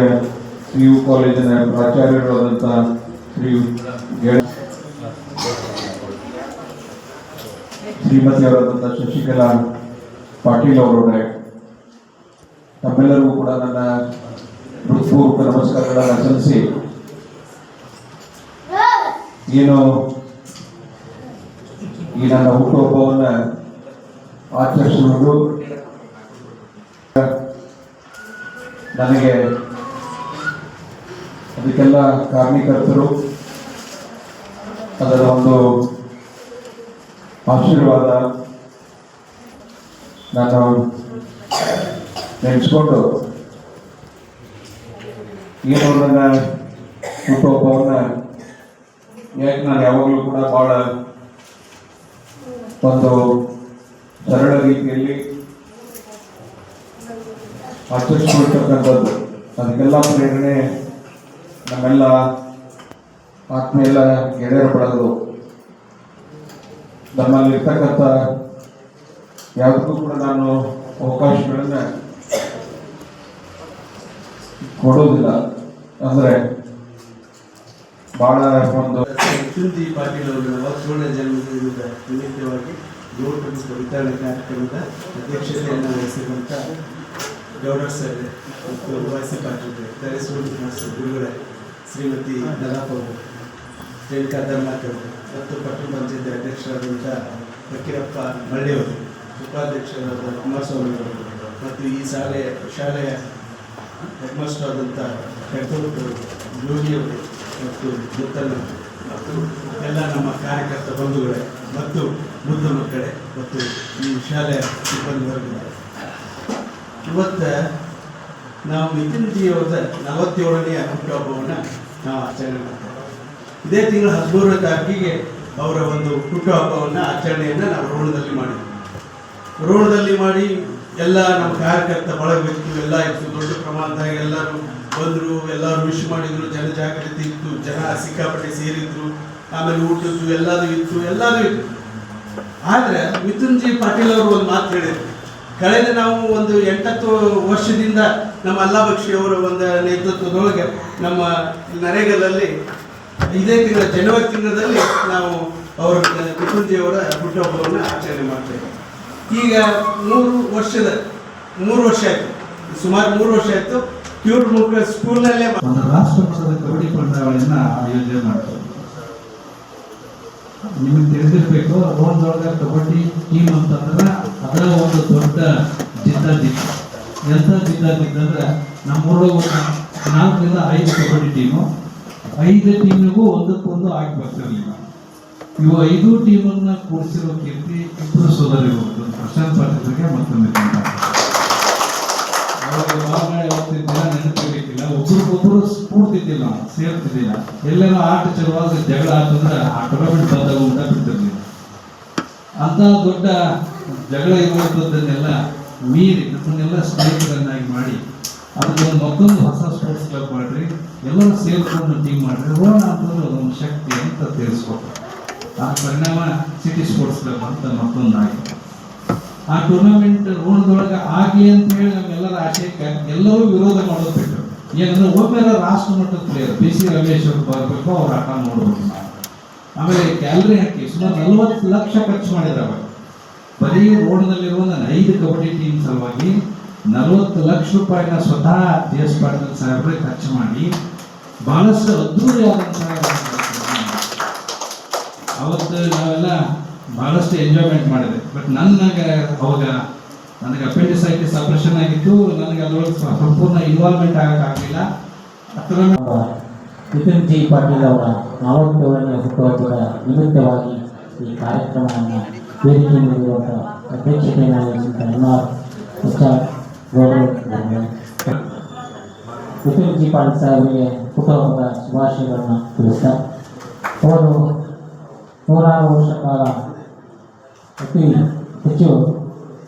PU ಕಾಲೇಜಿನ ಪ್ರಾಚಾರ್ಯರಾದಂತಹ ಶ್ರೀಮತಿಯವರಾದಂತಹ ಶಶಿಕಲಾ ಪಾಟೀಲ್ ಅವರವರೇ, ತಮ್ಮೆಲ್ಲರಿಗೂ ಕೂಡ ನನ್ನ ಹೃತ್ಪೂರ್ವಕ ನಮಸ್ಕಾರಗಳನ್ನು ಸಲ್ಲಿಸಿ, ಏನು ಈ ನನ್ನ ಹುಟ್ಟುಹಬ್ಬವನ್ನು ಆಚರಿಸುವುದು ನನಗೆ ಅದಕ್ಕೆಲ್ಲ ಕಾರಣೀಕರ್ತರು, ಅದರ ಒಂದು ಆಶೀರ್ವಾದ ನಾನು ನೆನೆಸ್ಕೊಂಡು ಏನು ನನ್ನ ಹುಟ್ಟುಹಬ್ಬವನ್ನು ಯಾಕೆ ನಾನು ಯಾವಾಗಲೂ ಕೂಡ ಭಾಳ ಒಂದು ಸರಳ ರೀತಿಯಲ್ಲಿ ಆಚರಿಸಿಕೊಳ್ತಕ್ಕಂಥದ್ದು. ಅದಕ್ಕೆಲ್ಲ ಪ್ರೇರಣೆ ನಮ್ಮೆಲ್ಲ ಆತ್ಮೀಯ ಗೆಳೆಯರ ಬಳಗದು. ನಮ್ಮಲ್ಲಿರ್ತಕ್ಕಂಥ ಯಾವುದಕ್ಕೂ ಕೂಡ ನಾನು ಅವಕಾಶಗಳನ್ನು ಕೊಡೋದಿಲ್ಲ. ಅಂದರೆ ಭಾಳ ಒಂದು ಮಿಥುನ್ ಪಾಟೀಲ್ ಅವರ 40ನೇ ಜನ್ಮದಿನದ ನಿಮಿತ್ತವಾಗಿ ನೋಟುಗಳ ವಿತರಣೆ ಕಾರ್ಯಕ್ರಮದ ಅಧ್ಯಕ್ಷತೆಯನ್ನು ವಹಿಸಿರುವಂಥ ಗೌಡರ್ ಸರ್ ಮತ್ತು ವೈಸಿ ಪಾಟೀಲ್ ಗುರುಗಳೇ, ಶ್ರೀಮತಿ ನಲಾಪ ರೇಣುಕಾ ಧರ್ಮಾಕರ್ ಮತ್ತು ಪಟ್ಟಣ ಪಂಚಾಯತ್ ಅಧ್ಯಕ್ಷರಾದಂಥ ಫಕೀರಪ್ಪ ಮಳ್ಳಿಯವರು, ಉಪಾಧ್ಯಕ್ಷರಾದ ಕುಮಾರಸ್ವಾಮಿ ಅವರು ಮತ್ತು ಈ ಶಾಲೆಯ ಹೆಡ್ ಮಾಸ್ಟರ್ ಆದಂಥ ಯೋಗಿಯವರು ಮತ್ತು ಮುತ್ತಣ್ಣ ಮತ್ತು ಎಲ್ಲ ನಮ್ಮ ಕಾರ್ಯಕರ್ತ ಬಂಧುಗಳೇ ಮತ್ತು ಮುದ್ದು ಮಕ್ಕಳೇ ಮತ್ತು ಈ ಶಾಲೆಯ ಸಿಬ್ಬಂದಿ ವರ್ಗಗಳೇ, ಇವತ್ತು ನಾವು ಮಿಥುನ್ ಜಿಯವರ 47ನೇ ಹುಟ್ಟುಹಬ್ಬವನ್ನು ನಾವು ಆಚರಣೆ ಮಾಡ್ತೇವೆ. ಇದೇ ತಿಂಗಳ 13ನೇ ತಾರೀಕಿಗೆ ಅವರ ಒಂದು ಹುಟ್ಟುಹಬ್ಬವನ್ನು ಆಚರಣೆಯನ್ನು ನಾವು ರೋಣದಲ್ಲಿ ಮಾಡಿ ಎಲ್ಲ ನಮ್ಮ ಕಾರ್ಯಕರ್ತ ಬಳಗವಿತ್ತು, ಎಲ್ಲ ಇತ್ತು, ದೊಡ್ಡ ಪ್ರಮಾಣದಾಗ ಎಲ್ಲರೂ ಬಂದರು, ಎಲ್ಲರೂ ವಿಶ್ ಮಾಡಿದರು, ಜನಜಾಗೃತಿ ಇತ್ತು, ಜನ ಸಿಕ್ಕಾಪಟ್ಟೆ ಸೇರಿದ್ರು, ಆಮೇಲೆ ಊಟದ್ದು ಎಲ್ಲದೂ ಇತ್ತು. ಆದರೆ ಮಿಥುನ್ ಜಿ ಪಾಟೀಲ್ ಅವರು ಒಂದು ಮಾತು ಹೇಳಿದರು. ಕಳೆದ ನಾವು ಒಂದು 8 ವರ್ಷದಿಂದ ನಮ್ಮ ಅಲ್ಲಾ ಬಕ್ಷಿ ಅವರ ಒಂದು ನೇತೃತ್ವದೊಳಗೆ ನಮ್ಮ ನರೇಗಾದಲ್ಲಿ ಇದೇ ತಿಂಗಳ ಜನವರಿ ತಿಂಗಳಲ್ಲಿ ನಾವು ಅವರ ಮಿಥುನ್ ಜಿ ಅವರ ಹುಟ್ಟುಹಬ್ಬವನ್ನು ಆಚರಣೆ ಮಾಡ್ತೇವೆ. ಈಗ 3 ವರ್ಷ ಆಯಿತು, ಸುಮಾರು 3 ವರ್ಷ ಆಯಿತು. ಪ್ಯೂರ್ ಮುಖ ಸ್ಕೂಲ್ನಲ್ಲೇ ಒಂದು ರಾಷ್ಟ್ರ ಮಟ್ಟದ ಕಬಡ್ಡಿ ಪಂದ್ಯಾವಳಿಯನ್ನು ಆಯೋಜನೆ ಮಾಡ್ತಾರೆ. ನಿಮಗೆ ತಿಳಿದಿರಬೇಕು, ರೋಣದೊಳಗೆ ಕಬಡ್ಡಿ ಟೀಮ್ ಅಂತಂದ್ರೆ ಅದರ ಒಂದು ದೊಡ್ಡ ಜಿದ್ದಾಜಿದ್ದು. ಎಂಥ ಜಿದ್ದಾಜಿದ್ದಂದ್ರೆ ನಮ್ಮೂರೊಳಗೆ ಒಂದು 4 ರಿಂದ 5 ಕಬಡ್ಡಿ ಟೀಮು, 5 ಟೀಮಿಗೂ ಒಂದಕ್ಕೊಂದು ಆಗಿ ಬರ್ತಿರ್ಲಿಲ್ಲ. ಇವು 5 ಟೀಮನ್ನು ಕೂಡಿಸಿರೋ ಕೀರ್ತಿ ಇಬ್ಬರು ಸೋದರಿಗಳು, ಪ್ರಶಾಂತ್ ಪಾಟೀಲ್ಗೆ ಮತ್ತೊಂದು ಯಾವತ್ತಿದ್ದಿಲ್ಲ, ನೆನಪಿರ್ಲಿಕ್ಕಿಲ್ಲ, ಒಬ್ರಿಗೊಬ್ಬರು ಸ್ಫೂರ್ತಿದ್ದಿಲ್ಲ, ನಾವು ಸೇರ್ತಿದ್ದಿಲ್ಲ. ಎಲ್ಲೇನೋ ಆಟ ಚಲುವಾಗ ಜಗಳ ಆತಂದ್ರೆ ಆ ಟೂರ್ನಮೆಂಟ್ ಬಂದಾಗ ಊಟ ಬಿಡ್ತಿರ್ಲಿಲ್ಲ. ಅಂತ ದೊಡ್ಡ ಜಗಳ ಇರುವಂಥದ್ದನ್ನೆಲ್ಲ ಮೀರಿ ನಮ್ಮನ್ನೆಲ್ಲ ಸ್ನೇಹಿತರನ್ನಾಗಿ ಮಾಡಿ ಅದಕ್ಕೆ ಮತ್ತೊಂದು ಹೊಸ ಸ್ಪೋರ್ಟ್ಸ್ ಕ್ಲಬ್ ಮಾಡಿರಿ, ಎಲ್ಲರೂ ಸೇರ್ಕೊಂಡು ಟೀಮ್ ಮಾಡಿರಿ. ರೋಣ ಅಂತಂದ್ರೆ ಅದೊಂದು ಶಕ್ತಿ ಅಂತ ತಿಳಿಸ್ಕೊಟ್ರು. ಆ ಪರಿಣಾಮ ಸಿಟಿ ಸ್ಪೋರ್ಟ್ಸ್ ಕ್ಲಬ್ ಅಂತ ಮತ್ತೊಂದಾಗಿ ಆ ಟೂರ್ನಮೆಂಟ್ ರೋಣದೊಳಗೆ ಆಗಲಿ ಅಂತ ಹೇಳಿ ನಮ್ಮೆಲ್ಲರ ಆಶಯಕ್ಕೆ ಎಲ್ಲರೂ ವಿರೋಧ ಮಾಡೋದು ಬಿಟ್ಟರು. ಏನಂದ್ರೆ ಒಮ್ಮೆಲ್ಲ ರಾಷ್ಟ್ರ ಮಟ್ಟದ ಪ್ಲೇಯರ್ BC ರಮೇಶ್ ಅವರು ಬರಬೇಕು, ಅವ್ರ ಆಟ ನೋಡ್ಬೇಕು ನಾವು. ಆಮೇಲೆ ಗ್ಯಾಲರಿ ಹಾಕಿ ಸುಮಾರು 40 ಲಕ್ಷ ಖರ್ಚು ಮಾಡಿದ್ದಾರೆ. ಬರೀ ರೋಡ್ನಲ್ಲಿರುವ 5 ಕಬಡ್ಡಿ ಟೀಮ್ ಸಲುವಾಗಿ 40 ಲಕ್ಷ ರೂಪಾಯಿನ ಸ್ವತಃ DS ಪಾಟೀಲ್ ಸಾಹೇಬ್ರೆ ಖರ್ಚು ಮಾಡಿ ಬಹಳಷ್ಟು ಅದ್ಭುತವಾದಂತಹ ಅವತ್ತು ನಾವೆಲ್ಲ ಬಹಳಷ್ಟು ಎಂಜಾಯ್ಮೆಂಟ್ ಮಾಡಿದೆ. ಬಟ್ ಅವಾಗ ನನಗೆ ಅಪೆಂಡಿಸೈಟಿಸ್ ಆಪರೇಷನ್ ಆಗಿತ್ತು. ನನಗೆ ಅದರೊಳಗೆ ಸಂಪೂರ್ಣ ಇನ್ವಾಲ್ವ್ಮೆಂಟ್ ಆಗಕ್ಕಾಗಲಿಲ್ಲ. ಮಿಥುನ್ ಜಿ ಪಾಟೀಲ್ ಅವರ 47ನೇ ಹುಟ್ಟುಹಬ್ಬದ ನಿಮಿತ್ತವಾಗಿ ಈ ಕಾರ್ಯಕ್ರಮವನ್ನು ವೇದಿಕೆ ನೀಡಿರುವಂಥ ಅಧ್ಯಕ್ಷತೆಯನ್ನು ವಹಿಸಿದ ಮಿಥುನ್ ಜಿ ಪಾಟೀಲ್ ಸಾಹೇಬರಿಗೆ ಹುಟ್ಟುಹಬ್ಬದ ಶುಭಾಶಯಗಳನ್ನು ತಿಳಿಸ್ತಾ, ಅವರು 106 ವರ್ಷ ಕಾಲ ಅತಿ ಹೆಚ್ಚು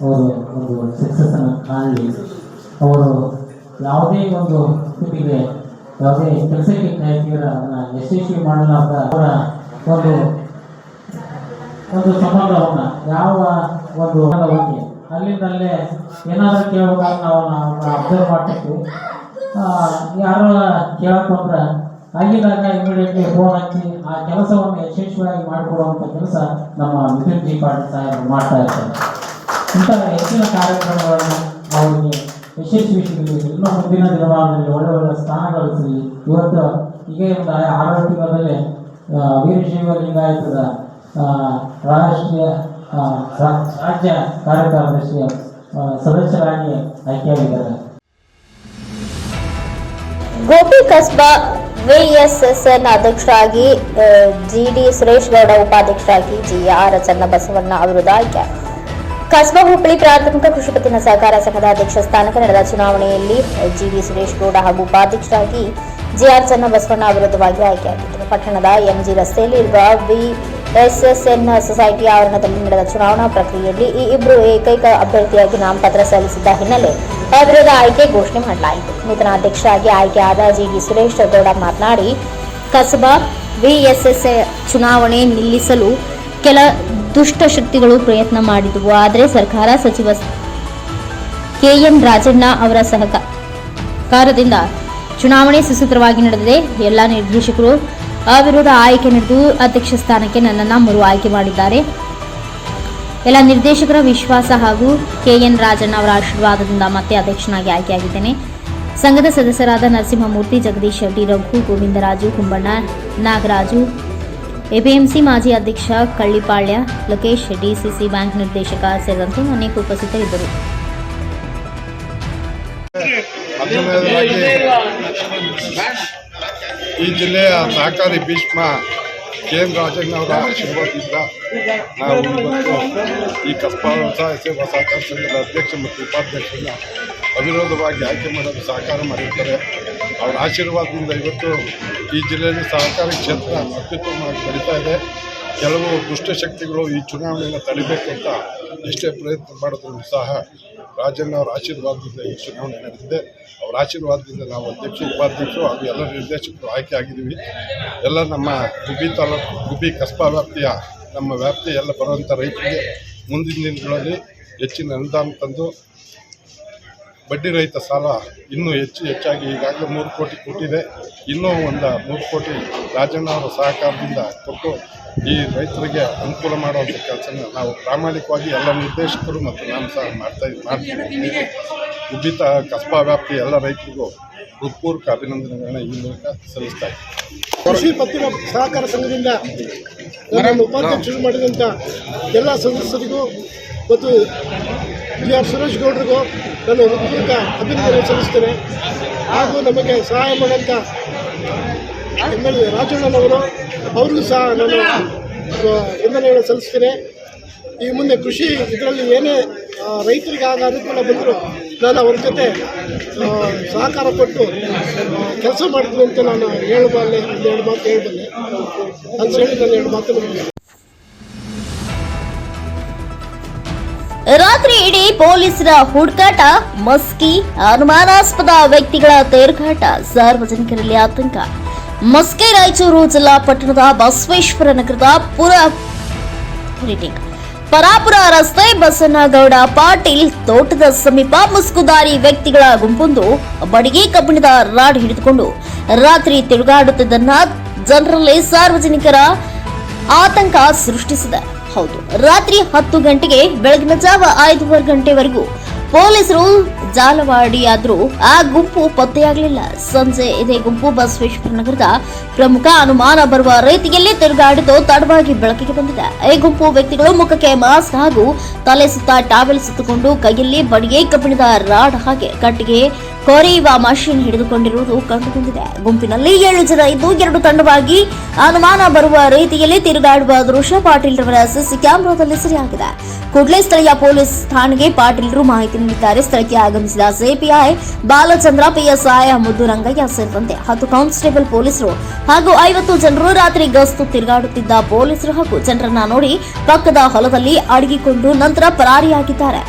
ಅವರು ಒಂದು ಸಕ್ಸಸ್ಸನ್ನು ಕಾಣಲಿ. ಅವರು ಯಾವುದೇ ಒಂದು ಸ್ಥಿತಿಗೆ ಯಾವುದೇ ಕೆಲಸಕ್ಕೆ ಕಾಯ್ತೀರ ಅದನ್ನು ಯಶಸ್ವಿ ಮಾಡಲಾರ್ದ ಅವರ ಒಂದು ಸಂಬಂಧವನ್ನು ಯಾವ ಒಂದು ಹೋಗಿ ಅಲ್ಲಿಂದಲ್ಲೇ ಏನಾದರೂ ಕೇಳಬೇಕಾದ್ರೆ ನಾವು ಅಬ್ಸರ್ವ್ ಮಾಡ್ತಿದ್ವಿ. ಯಾರು ಕೇಳಕೊಂಡ್ರೆ ಆಗಿದಾಗ ಇಮಿಡಿಯೇಟ್ಲಿ ಫೋನ್ ಹಚ್ಚಿ ಆ ಕೆಲಸವನ್ನು ಯಶಸ್ವಿಯಾಗಿ ಮಾಡಿಕೊಡುವಂಥ ಕೆಲಸ ನಮ್ಮ ಮಿಥುನ್ ಜಿ ಪಾಟೀಲ್ ಸಾಹೇಬರು ಮಾಡ್ತಾ ಇರ್ತಾರೆ. ಇಂತಹ ಹೆಚ್ಚಿನ ಕಾರ್ಯಕ್ರಮಗಳನ್ನು ಅವರಿಗೆ ಯಶಸ್ವಿ ಸಿಗಲಿ, ಇನ್ನೂ ಮುಂದಿನ ದಿನಮಾನದಲ್ಲಿ ಒಳ್ಳೆ ಸ್ಥಾನಗಳು ಸಿಗಲಿ. ಇವತ್ತು ಈಗ ಒಂದು 6 ತಿಂಗಳಲ್ಲಿ ವೀರಶೈವ ಲಿಂಗಾಯತದ ರಾಷ್ಟ್ರೀಯ ರಾಜ್ಯ ಕಾರ್ಯಕಾರ್ಯದರ್ಶಿಯ ಸದಸ್ಯರಾಗಿ ಆಯ್ಕೆಯಾಗಿದ್ದಾರೆ. ಗೋಪಿ ಕಸ್ಬಾ ವಿಎಸ್ಎಸ್ಎನ್ ಅಧ್ಯಕ್ಷರಾಗಿ GD ಸುರೇಶ್ ಗೌಡ, ಉಪಾಧ್ಯಕ್ಷರಾಗಿ GR ಚನ್ನಬಸವಣ್ಣ ಅವರದ್ದು ಆಯ್ಕೆ. ಕಸ್ಬಾ ಹುಬ್ಬಳ್ಳಿ ಪ್ರಾಥಮಿಕ ಕೃಷಿ ಪತ್ತಿನ ಸಹಕಾರ ಸಂಘದ ಅಧ್ಯಕ್ಷ ಸ್ಥಾನಕ್ಕೆ ನಡೆದ ಚುನಾವಣೆಯಲ್ಲಿ GD ಸುರೇಶ್ ಗೌಡ ಹಾಗೂ ಉಪಾಧ್ಯಕ್ಷರಾಗಿ GR ಚನ್ನಬಸವಣ್ಣ ವಿರುದ್ಧವಾಗಿ ಆಯ್ಕೆಯಾಗಿದ್ದರು. ಪಟ್ಟಣದ MG ರಸ್ತೆಯಲ್ಲಿರುವ ವಿಎಸ್ಎಸ್ಎನ್ ಸೊಸೈಟಿ ಆವರಣದಲ್ಲಿ ನಡೆದ ಚುನಾವಣಾ ಪ್ರಕ್ರಿಯೆಯಲ್ಲಿ ಈ ಇಬ್ಬರು ಏಕೈಕ ಅಭ್ಯರ್ಥಿಯಾಗಿ ನಾಮಪತ್ರ ಸಲ್ಲಿಸಿದ್ದ ಹಿನ್ನೆಲೆ ಅವರ ಆಯ್ಕೆ ಘೋಷಣೆ ಮಾಡಲಾಯಿತು. ನೂತನ ಅಧ್ಯಕ್ಷರಾಗಿ ಆಯ್ಕೆಯಾದ GD ಸುರೇಶ್ ಗೌಡ ಮಾತನಾಡಿ, ಕಸಬಾ ವಿಎಸ್ಎಸ್ ಚುನಾವಣೆ ನಿಲ್ಲಿಸಲು ಕೆಲ ದುಷ್ಟಶಕ್ತಿಗಳು ಪ್ರಯತ್ನ ಮಾಡಿದವು. ಆದರೆ ಸರ್ಕಾರ ಸಚಿವ KN ರಾಜಣ್ಣ ಅವರ ಸಹಕಾರದಿಂದ ಚುನಾವಣೆ ಸುಸೂತ್ರವಾಗಿ ನಡೆದಿದೆ. ಎಲ್ಲ ನಿರ್ದೇಶಕರು ಅವಿರೋಧ ಆಯ್ಕೆ ನಡೆದು ಅಧ್ಯಕ್ಷ ಸ್ಥಾನಕ್ಕೆ ನನ್ನನ್ನು ಮರು ಆಯ್ಕೆ ಮಾಡಿದ್ದಾರೆ. ಎಲ್ಲ ನಿರ್ದೇಶಕರ ವಿಶ್ವಾಸ ಹಾಗೂ ಕೆಎನ್ ರಾಜಣ್ಣ ಅವರ ಆಶೀರ್ವಾದದಿಂದ ಮತ್ತೆ ಅಧ್ಯಕ್ಷನಾಗಿ ಆಯ್ಕೆಯಾಗಿದ್ದೇನೆ. ಸಂಘದ ಸದಸ್ಯರಾದ ನರಸಿಂಹಮೂರ್ತಿ, ಜಗದೀಶ್ ಶೆಟ್ಟಿ, ರಘು, ಗೋವಿಂದರಾಜು, ಕುಂಬಣ್ಣ, ನಾಗರಾಜು, ಎಪಿಎಂಸಿ ಮಾಜಿ ಅಧ್ಯಕ್ಷ ಕಳ್ಳಿಪಾಳ್ಯ, ಲೋಕೇಶ್, ಡಿಸಿಸಿ ಬ್ಯಾಂಕ್ ನಿರ್ದೇಶಕ ಸೇರಿದಂತೆ ಅನೇಕ ಉಪಸ್ಥಿತರಿದ್ದರು. ಈ ಜಿಲ್ಲೆಯ ಸಹಕಾರಿ ಭೀಷ್ಮ ಕೆಎನ್ ರಾಜಣ್ಣ ಅವರ ಆಶೀರ್ವಾದದಿಂದ ನಾವು ಇವತ್ತು ಈ ಕಸ್ಬಾ ವ್ಯವಸಾಯ ಸೇವಾ ಸಹಕಾರ ಸಂಘದ ಅಧ್ಯಕ್ಷ ಮತ್ತು ಉಪಾಧ್ಯಕ್ಷರನ್ನ ಅವಿರೋಧವಾಗಿ ಆಯ್ಕೆ ಮಾಡಲು ಸಹಕಾರ ಮಾಡಿರ್ತಾರೆ. ಅವರ ಆಶೀರ್ವಾದದಿಂದ ಇವತ್ತು ಈ ಜಿಲ್ಲೆಯಲ್ಲಿ ಸಹಕಾರಿ ಕ್ಷೇತ್ರ ಅತ್ಯುತ್ತಮವಾಗಿ ಬೆಳೀತಾ ಇದೆ. ಕೆಲವು ದುಷ್ಟಶಕ್ತಿಗಳು ಈ ಚುನಾವಣೆಯನ್ನು ತಡಿಬೇಕು ಅಂತ ಎಷ್ಟೇ ಪ್ರಯತ್ನ ಮಾಡಿದ್ರು ಸಹ ರಾಜಣ್ಣ ಅವರ ಆಶೀರ್ವಾದದಿಂದ ಈ ಚುನಾವಣೆ ನಡೆದಿದೆ. ಅವರ ಆಶೀರ್ವಾದದಿಂದ ನಾವು ಅಧ್ಯಕ್ಷ, ಉಪಾಧ್ಯಕ್ಷರು ಹಾಗೂ ಎಲ್ಲ ನಿರ್ದೇಶಕರು ಆಯ್ಕೆ ಆಗಿದ್ದೀವಿ. ಎಲ್ಲ ನಮ್ಮ ಗುಬ್ಬಿ ತಾಲೂಕು, ಗುಬ್ಬಿ ಕಸ್ಬಾ ವ್ಯಾಪ್ತಿಯ ನಮ್ಮ ವ್ಯಾಪ್ತಿ ಎಲ್ಲ ಬರುವಂಥ ರೈತರಿಗೆ ಮುಂದಿನ ದಿನಗಳಲ್ಲಿ ಹೆಚ್ಚಿನ ಅನುದಾನ ತಂದು ಬಡ್ಡಿ ರಹಿತ ಸಾಲ ಇನ್ನೂ ಹೆಚ್ಚಾಗಿ ಈಗಾಗಲೇ 3 ಕೋಟಿ ಕೊಟ್ಟಿದೆ. ಇನ್ನೂ ಒಂದು 3 ಕೋಟಿ ರಾಜಣ್ಣ ಅವರ ಸಹಕಾರದಿಂದ ಕೊಟ್ಟು ಈ ರೈತರಿಗೆ ಅನುಕೂಲ ಮಾಡುವಂಥ ಕೆಲಸನ ನಾವು ಪ್ರಾಮಾಣಿಕವಾಗಿ ಎಲ್ಲ ನಿರ್ದೇಶಕರು ಮತ್ತು ನಾನು ಸಹ ಮಾಡ್ತೀವಿ. ಗುಬ್ಬಿ ಕಸ್ಬಾ ವ್ಯಾಪ್ತಿ ಎಲ್ಲ ರೈತರಿಗೂ ಹೃತ್ಪೂರ್ವಕ ಅಭಿನಂದನೆಗಳನ್ನ ಈ ಮೂಲಕ ಸಲ್ಲಿಸ್ತಾ ಇದ್ದೀವಿ. ಕೃಷಿ ಪತ್ತಿನ ಸಹಕಾರ ಸಂಘದಿಂದ ನನ್ನನ್ನು ಉಪಾಧ್ಯಕ್ಷರು ಮಾಡಿದಂಥ ಎಲ್ಲ ಸದಸ್ಯರಿಗೂ ಮತ್ತು ಜಿ.ಆರ್. ಸುರೇಶ್ ಗೌಡರಿಗೂ ನಾನು ಹೃತ್ಪೂರ್ವಕ ಅಭಿನಂದನೆ ಸಲ್ಲಿಸ್ತೇನೆ. ಹಾಗೂ ನಮಗೆ ಸಹಾಯ ಮಾಡೋಂಥ MLA ರಾಜಣ್ಣನವರು ಅವ್ರಿಗೂ ಸಹ ನಾನು ವಂದನೆಗಳನ್ನು ಸಲ್ಲಿಸ್ತೇನೆ. ಈ ಮುಂದೆ ಕೃಷಿ ಇದರಲ್ಲಿ ಏನೇ ರೈತರಿಗೆ ಆಗ ಅನುಕೂಲ ಬಂದರೂ ನಾನು ಅವ್ರ ಜೊತೆ ಸಹಕಾರ ಕೊಟ್ಟು ಕೆಲಸ ಮಾಡ್ತೀನಿ ಅಂತ ನಾನು ಹೇಳಬಲ್ಲೆ. 2 ಮಾತು ಹೇಳಬಲ್ಲೆ ಅಂತ ಹೇಳಿ ನಾನು 2 ಮಾತು ಮುಗಿಸ್ತೇನೆ. ರಾತ್ರಿ ಇಡೀ ಪೊಲೀಸರ ಹುಡುಕಾಟ, ಮಸ್ಕಿ, ಅನುಮಾನಾಸ್ಪದ ವ್ಯಕ್ತಿಗಳ ತೇರ್ಗಾಟ, ಸಾರ್ವಜನಿಕರಲ್ಲಿ ಆತಂಕ. ಮಸ್ಕಿ ರಾಯಚೂರು ಜಿಲ್ಲಾ ಪಟ್ಟಣದ ಬಸವೇಶ್ವರ ನಗರದ ಪರಾಪುರ ರಸ್ತೆ ಬಸನಗೌಡ ಪಾಟೀಲ್ ತೋಟದ ಸಮೀಪ ಮುಸ್ಕುದಾರಿ ವ್ಯಕ್ತಿಗಳ ಗುಂಪೊಂದು ಬಡಿಗೆ ಕಬ್ಬಿಣದ ರಾಡ್ ಹಿಡಿದುಕೊಂಡು ರಾತ್ರಿ ತಿರುಗಾಡುತ್ತಿದ್ದನ್ನ ಜನರಲ್ಲಿ ಸಾರ್ವಜನಿಕರ ಆತಂಕ ಸೃಷ್ಟಿಸಿದೆ. ಹೌದು, ರಾತ್ರಿ 10 ಗಂಟೆಗೆ ಬೆಳಗಿನ ಜಾವ 5:15 ಗಂಟೆವರೆಗೂ ಪೊಲೀಸರು ಜಾಲವಾಡಿಯಾದರೂ ಆ ಗುಂಪು ಪತ್ತೆಯಾಗಲಿಲ್ಲ. ಸಂಜೆ ಇದೇ ಗುಂಪು ಬಸವೇಶ್ವರ ನಗರದ ಪ್ರಮುಖ ಅನುಮಾನ ಬರುವ ರೀತಿಯಲ್ಲಿ ತಿರುಗಾಡಿದ್ದು ತಡವಾಗಿ ಬೆಳಕಿಗೆ ಬಂದಿದೆ. ಈ ಗುಂಪು ವ್ಯಕ್ತಿಗಳು ಮುಖಕ್ಕೆ ಮಾಸ್ಕ್ ಹಾಗೂ ತಲೆ ಸುತ್ತ ಟಾವೆಲ್ ಸುತ್ತಕೊಂಡು ಕೈಯಲ್ಲಿ ಬಡಿಗೆ ಕಬ್ಬಿಣದ ರಾಡ್ ಹಾಗೆ ಕಟ್ಟಿಗೆ ಕೊರೆಯುವ ಮಷೀನ್ ಹಿಡಿದುಕೊಂಡಿರುವುದು ಕಂಡುಬಂದಿದೆ. ಗುಂಪಿನಲ್ಲಿ 7 ಜನ ಇದ್ದು 2 ತಂಡವಾಗಿ ಅನುಮಾನ ಬರುವ ರೀತಿಯಲ್ಲಿ ತಿರುಗಾಡುವ ದೃಶ್ಯ ಪಾಟೀಲ್ ರವರ ಸಿಸಿ ಕ್ಯಾಮೆರಾದಲ್ಲಿ ಸೆರೆಯಾಗಿದೆ. ಕೂಡಲೇ ಸ್ಥಳೀಯ ಪೊಲೀಸ್ ಠಾಣೆಗೆ ಪಾಟೀಲ್ರು ಮಾಹಿತಿ ನೀಡಿದ್ದಾರೆ. ಸ್ಥಳಕ್ಕೆ ಆಗಮಿಸಿದ ಸಿಪಿಐ ಬಾಲಚಂದ್ರ, ಪಿಎಸ್ಐ ಮುದ್ದುರಂಗಯ್ಯ ಸೇರಿದಂತೆ 10 ಕಾನ್ಸ್ಟೇಬಲ್ ಪೊಲೀಸರು ಹಾಗೂ 50 ಜನರು ರಾತ್ರಿ ಗಸ್ತು ತಿರುಗಾಡುತ್ತಿದ್ದ ಪೊಲೀಸರು ಹಾಗೂ ಜನರನ್ನ ನೋಡಿ ಪಕ್ಕದ ಹೊಲದಲ್ಲಿ ಅಡಗಿಕೊಂಡು ನಂತರ ಪರಾರಿಯಾಗಿದ್ದಾರೆ.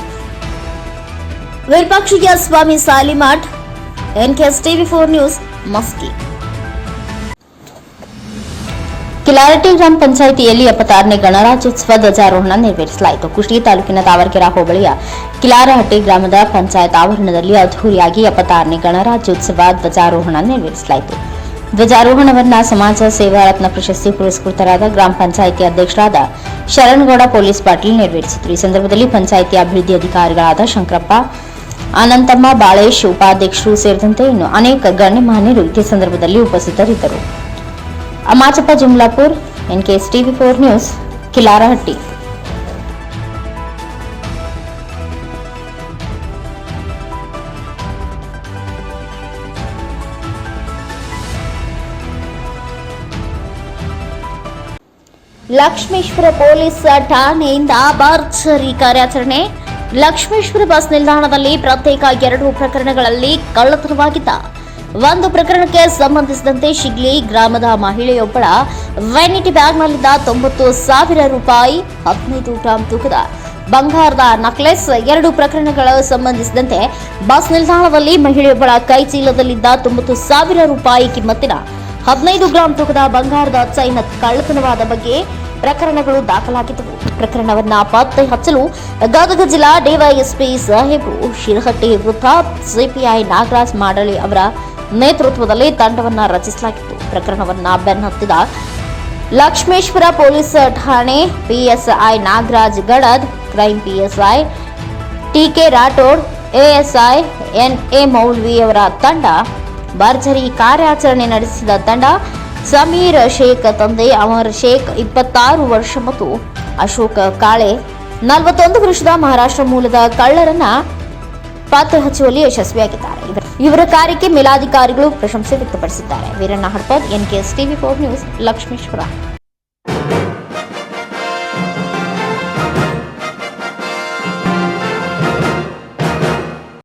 ವಿರೂಪಾಕ್ಷಿಯ ಸ್ವಾಮಿ ಸಾಲಿಮಾಠ್, NKS TV4 ನ್ಯೂಸ್, ಮಸ್ಕಿ. ಕಿಲಾರಟ್ಟಿ ಗ್ರಾಮ ಪಂಚಾಯಿತಿಯಲ್ಲಿ 76ನೇ ಗಣರಾಜ್ಯೋತ್ಸವ ಧ್ವಜಾರೋಹಣ ನೆರವೇರಿಸಲಾಯಿತು. ಕುಷ್ಟಗಿ ತಾಲೂಕಿನ ತಾವರಕೆರೆ ಹೋಬಳಿಯ ಕಿಲಾರಹಟ್ಟಿ ಗ್ರಾಮದ ಪಂಚಾಯತ್ ಆವರಣದಲ್ಲಿ ಅದ್ದೂರಿಯಾಗಿ 76ನೇ ಗಣರಾಜ್ಯೋತ್ಸವ ಧ್ವಜಾರೋಹಣ ನೆರವೇರಿಸಲಾಯಿತು. ಧ್ವಜಾರೋಹಣವನ್ನ ಸಮಾಜ ಸೇವಾ ರತ್ನ ಪ್ರಶಸ್ತಿ ಪುರಸ್ಕೃತರಾದ ಗ್ರಾಮ ಪಂಚಾಯಿತಿ ಅಧ್ಯಕ್ಷರಾದ ಶರಣಗೌಡ ಪೊಲೀಸ್ ಪಾಟೀಲ್ ನೆರವೇರಿಸಿದರು. ಈ ಸಂದರ್ಭದಲ್ಲಿ ಪಂಚಾಯಿತಿ ಅಭಿವೃದ್ಧಿ ಅಧಿಕಾರಿಗಳಾದ ಶಂಕರಪ್ಪ, ಅನಂತಮ್ಮ, ಬಾಳೇಶ್, ಉಪಾಧ್ಯಕ್ಷರು ಸೇರಿದಂತೆ ಇನ್ನು ಅನೇಕ ಗಣ್ಯಮಾನ್ಯರು ಇದೇ ಸಂದರ್ಭದಲ್ಲಿ ಉಪಸ್ಥಿತರಿದ್ದರು. Amachappa Jumlapur, NKS TV4 news, Kilarahatti. Lakshmeshwar police ಠಾಣೆಯಿಂದ ಭರ್ಜರಿ ಕಾರ್ಯಾಚರಣೆ. ಲಕ್ಷ್ಮೇಶ್ವರ ಬಸ್ ನಿಲ್ದಾಣದಲ್ಲಿ ಪ್ರತ್ಯೇಕ 2 ಪ್ರಕರಣಗಳಲ್ಲಿ ಕಳ್ಳತನವಾಗಿದ್ದ. ಒಂದು ಪ್ರಕರಣಕ್ಕೆ ಸಂಬಂಧಿಸಿದಂತೆ ಶಿಗ್ಲಿ ಗ್ರಾಮದ ಮಹಿಳೆಯೊಬ್ಬಳ ವ್ಯಾನಿಟಿ ಬ್ಯಾಗ್ನಲ್ಲಿದ್ದ 90,000 ರೂಪಾಯಿ, 15 ಗ್ರಾಂ ತೂಕದ ಬಂಗಾರದ ನಕ್ಲೆಸ್. 2 ಪ್ರಕರಣಗಳ ಸಂಬಂಧಿಸಿದಂತೆ ಬಸ್ ನಿಲ್ದಾಣದಲ್ಲಿ ಮಹಿಳೆಯೊಬ್ಬಳ ಕೈ ಚೀಲದಲ್ಲಿದ್ದ 90,000 ರೂಪಾಯಿ ಕಿಮ್ಮತ್ತಿನ 15 ಗ್ರಾಂ ತೂಕದ ಬಂಗಾರದ ಚೈನ್ ಕಳ್ಳತನವಾದ ಬಗ್ಗೆ ಪ್ರಕರಣಗಳು ದಾಖಲಾಗಿದ್ದವು. ಪ್ರಕರಣವನ್ನ ಪತ್ತೆ ಹಚ್ಚಲು ಗದಗ ಜಿಲ್ಲಾ ಡಿವೈಎಸ್ಪಿ ಸಾಹೇಬರು ಶಿರಹಟ್ಟಿ ವೃತ್ತ ಸಿಪಿಐ ನಾಗರಾಜ್ ಮಾಡಳಿ ಅವರ ನೇತೃತ್ವದಲ್ಲಿ ತಂಡವನ್ನು ರಚಿಸಲಾಗಿತ್ತು. ಪ್ರಕರಣವನ್ನ ಬೆನ್ನಹತ್ತಿದ ಲಕ್ಷ್ಮೇಶ್ವರ ಪೊಲೀಸ್ ಠಾಣೆ PSI Nagaraj Gadad, crime PSI TK Rathod, ASI NA Moulvi ಅವರ ತಂಡ ಭರ್ಜರಿ ಕಾರ್ಯಾಚರಣೆ ನಡೆಸಿದ ತಂಡ ಸಮೀರ್ ಶೇಖ್ ತಂದೆ ಅಮರ್ ಶೇಖ್ 26 ವರ್ಷ ಮತ್ತು ಅಶೋಕ್ ಕಾಳೆ 41 ವರ್ಷದ ಮಹಾರಾಷ್ಟ್ರ ಮೂಲದ ಕಳ್ಳರನ್ನ ಪತ್ತೆ ಹಚ್ಚುವಲ್ಲಿ ಯಶಸ್ವಿಯಾಗಿದ್ದಾರೆ. ಇವರ ಕಾರ್ಯಕ್ಕೆ ಮೇಲಾಧಿಕಾರಿಗಳು ಪ್ರಶಂಸೆ ವ್ಯಕ್ತಪಡಿಸಿದ್ದಾರೆ. Veeranna Hadapad, NKS TV4 news, Lakshmeshwar.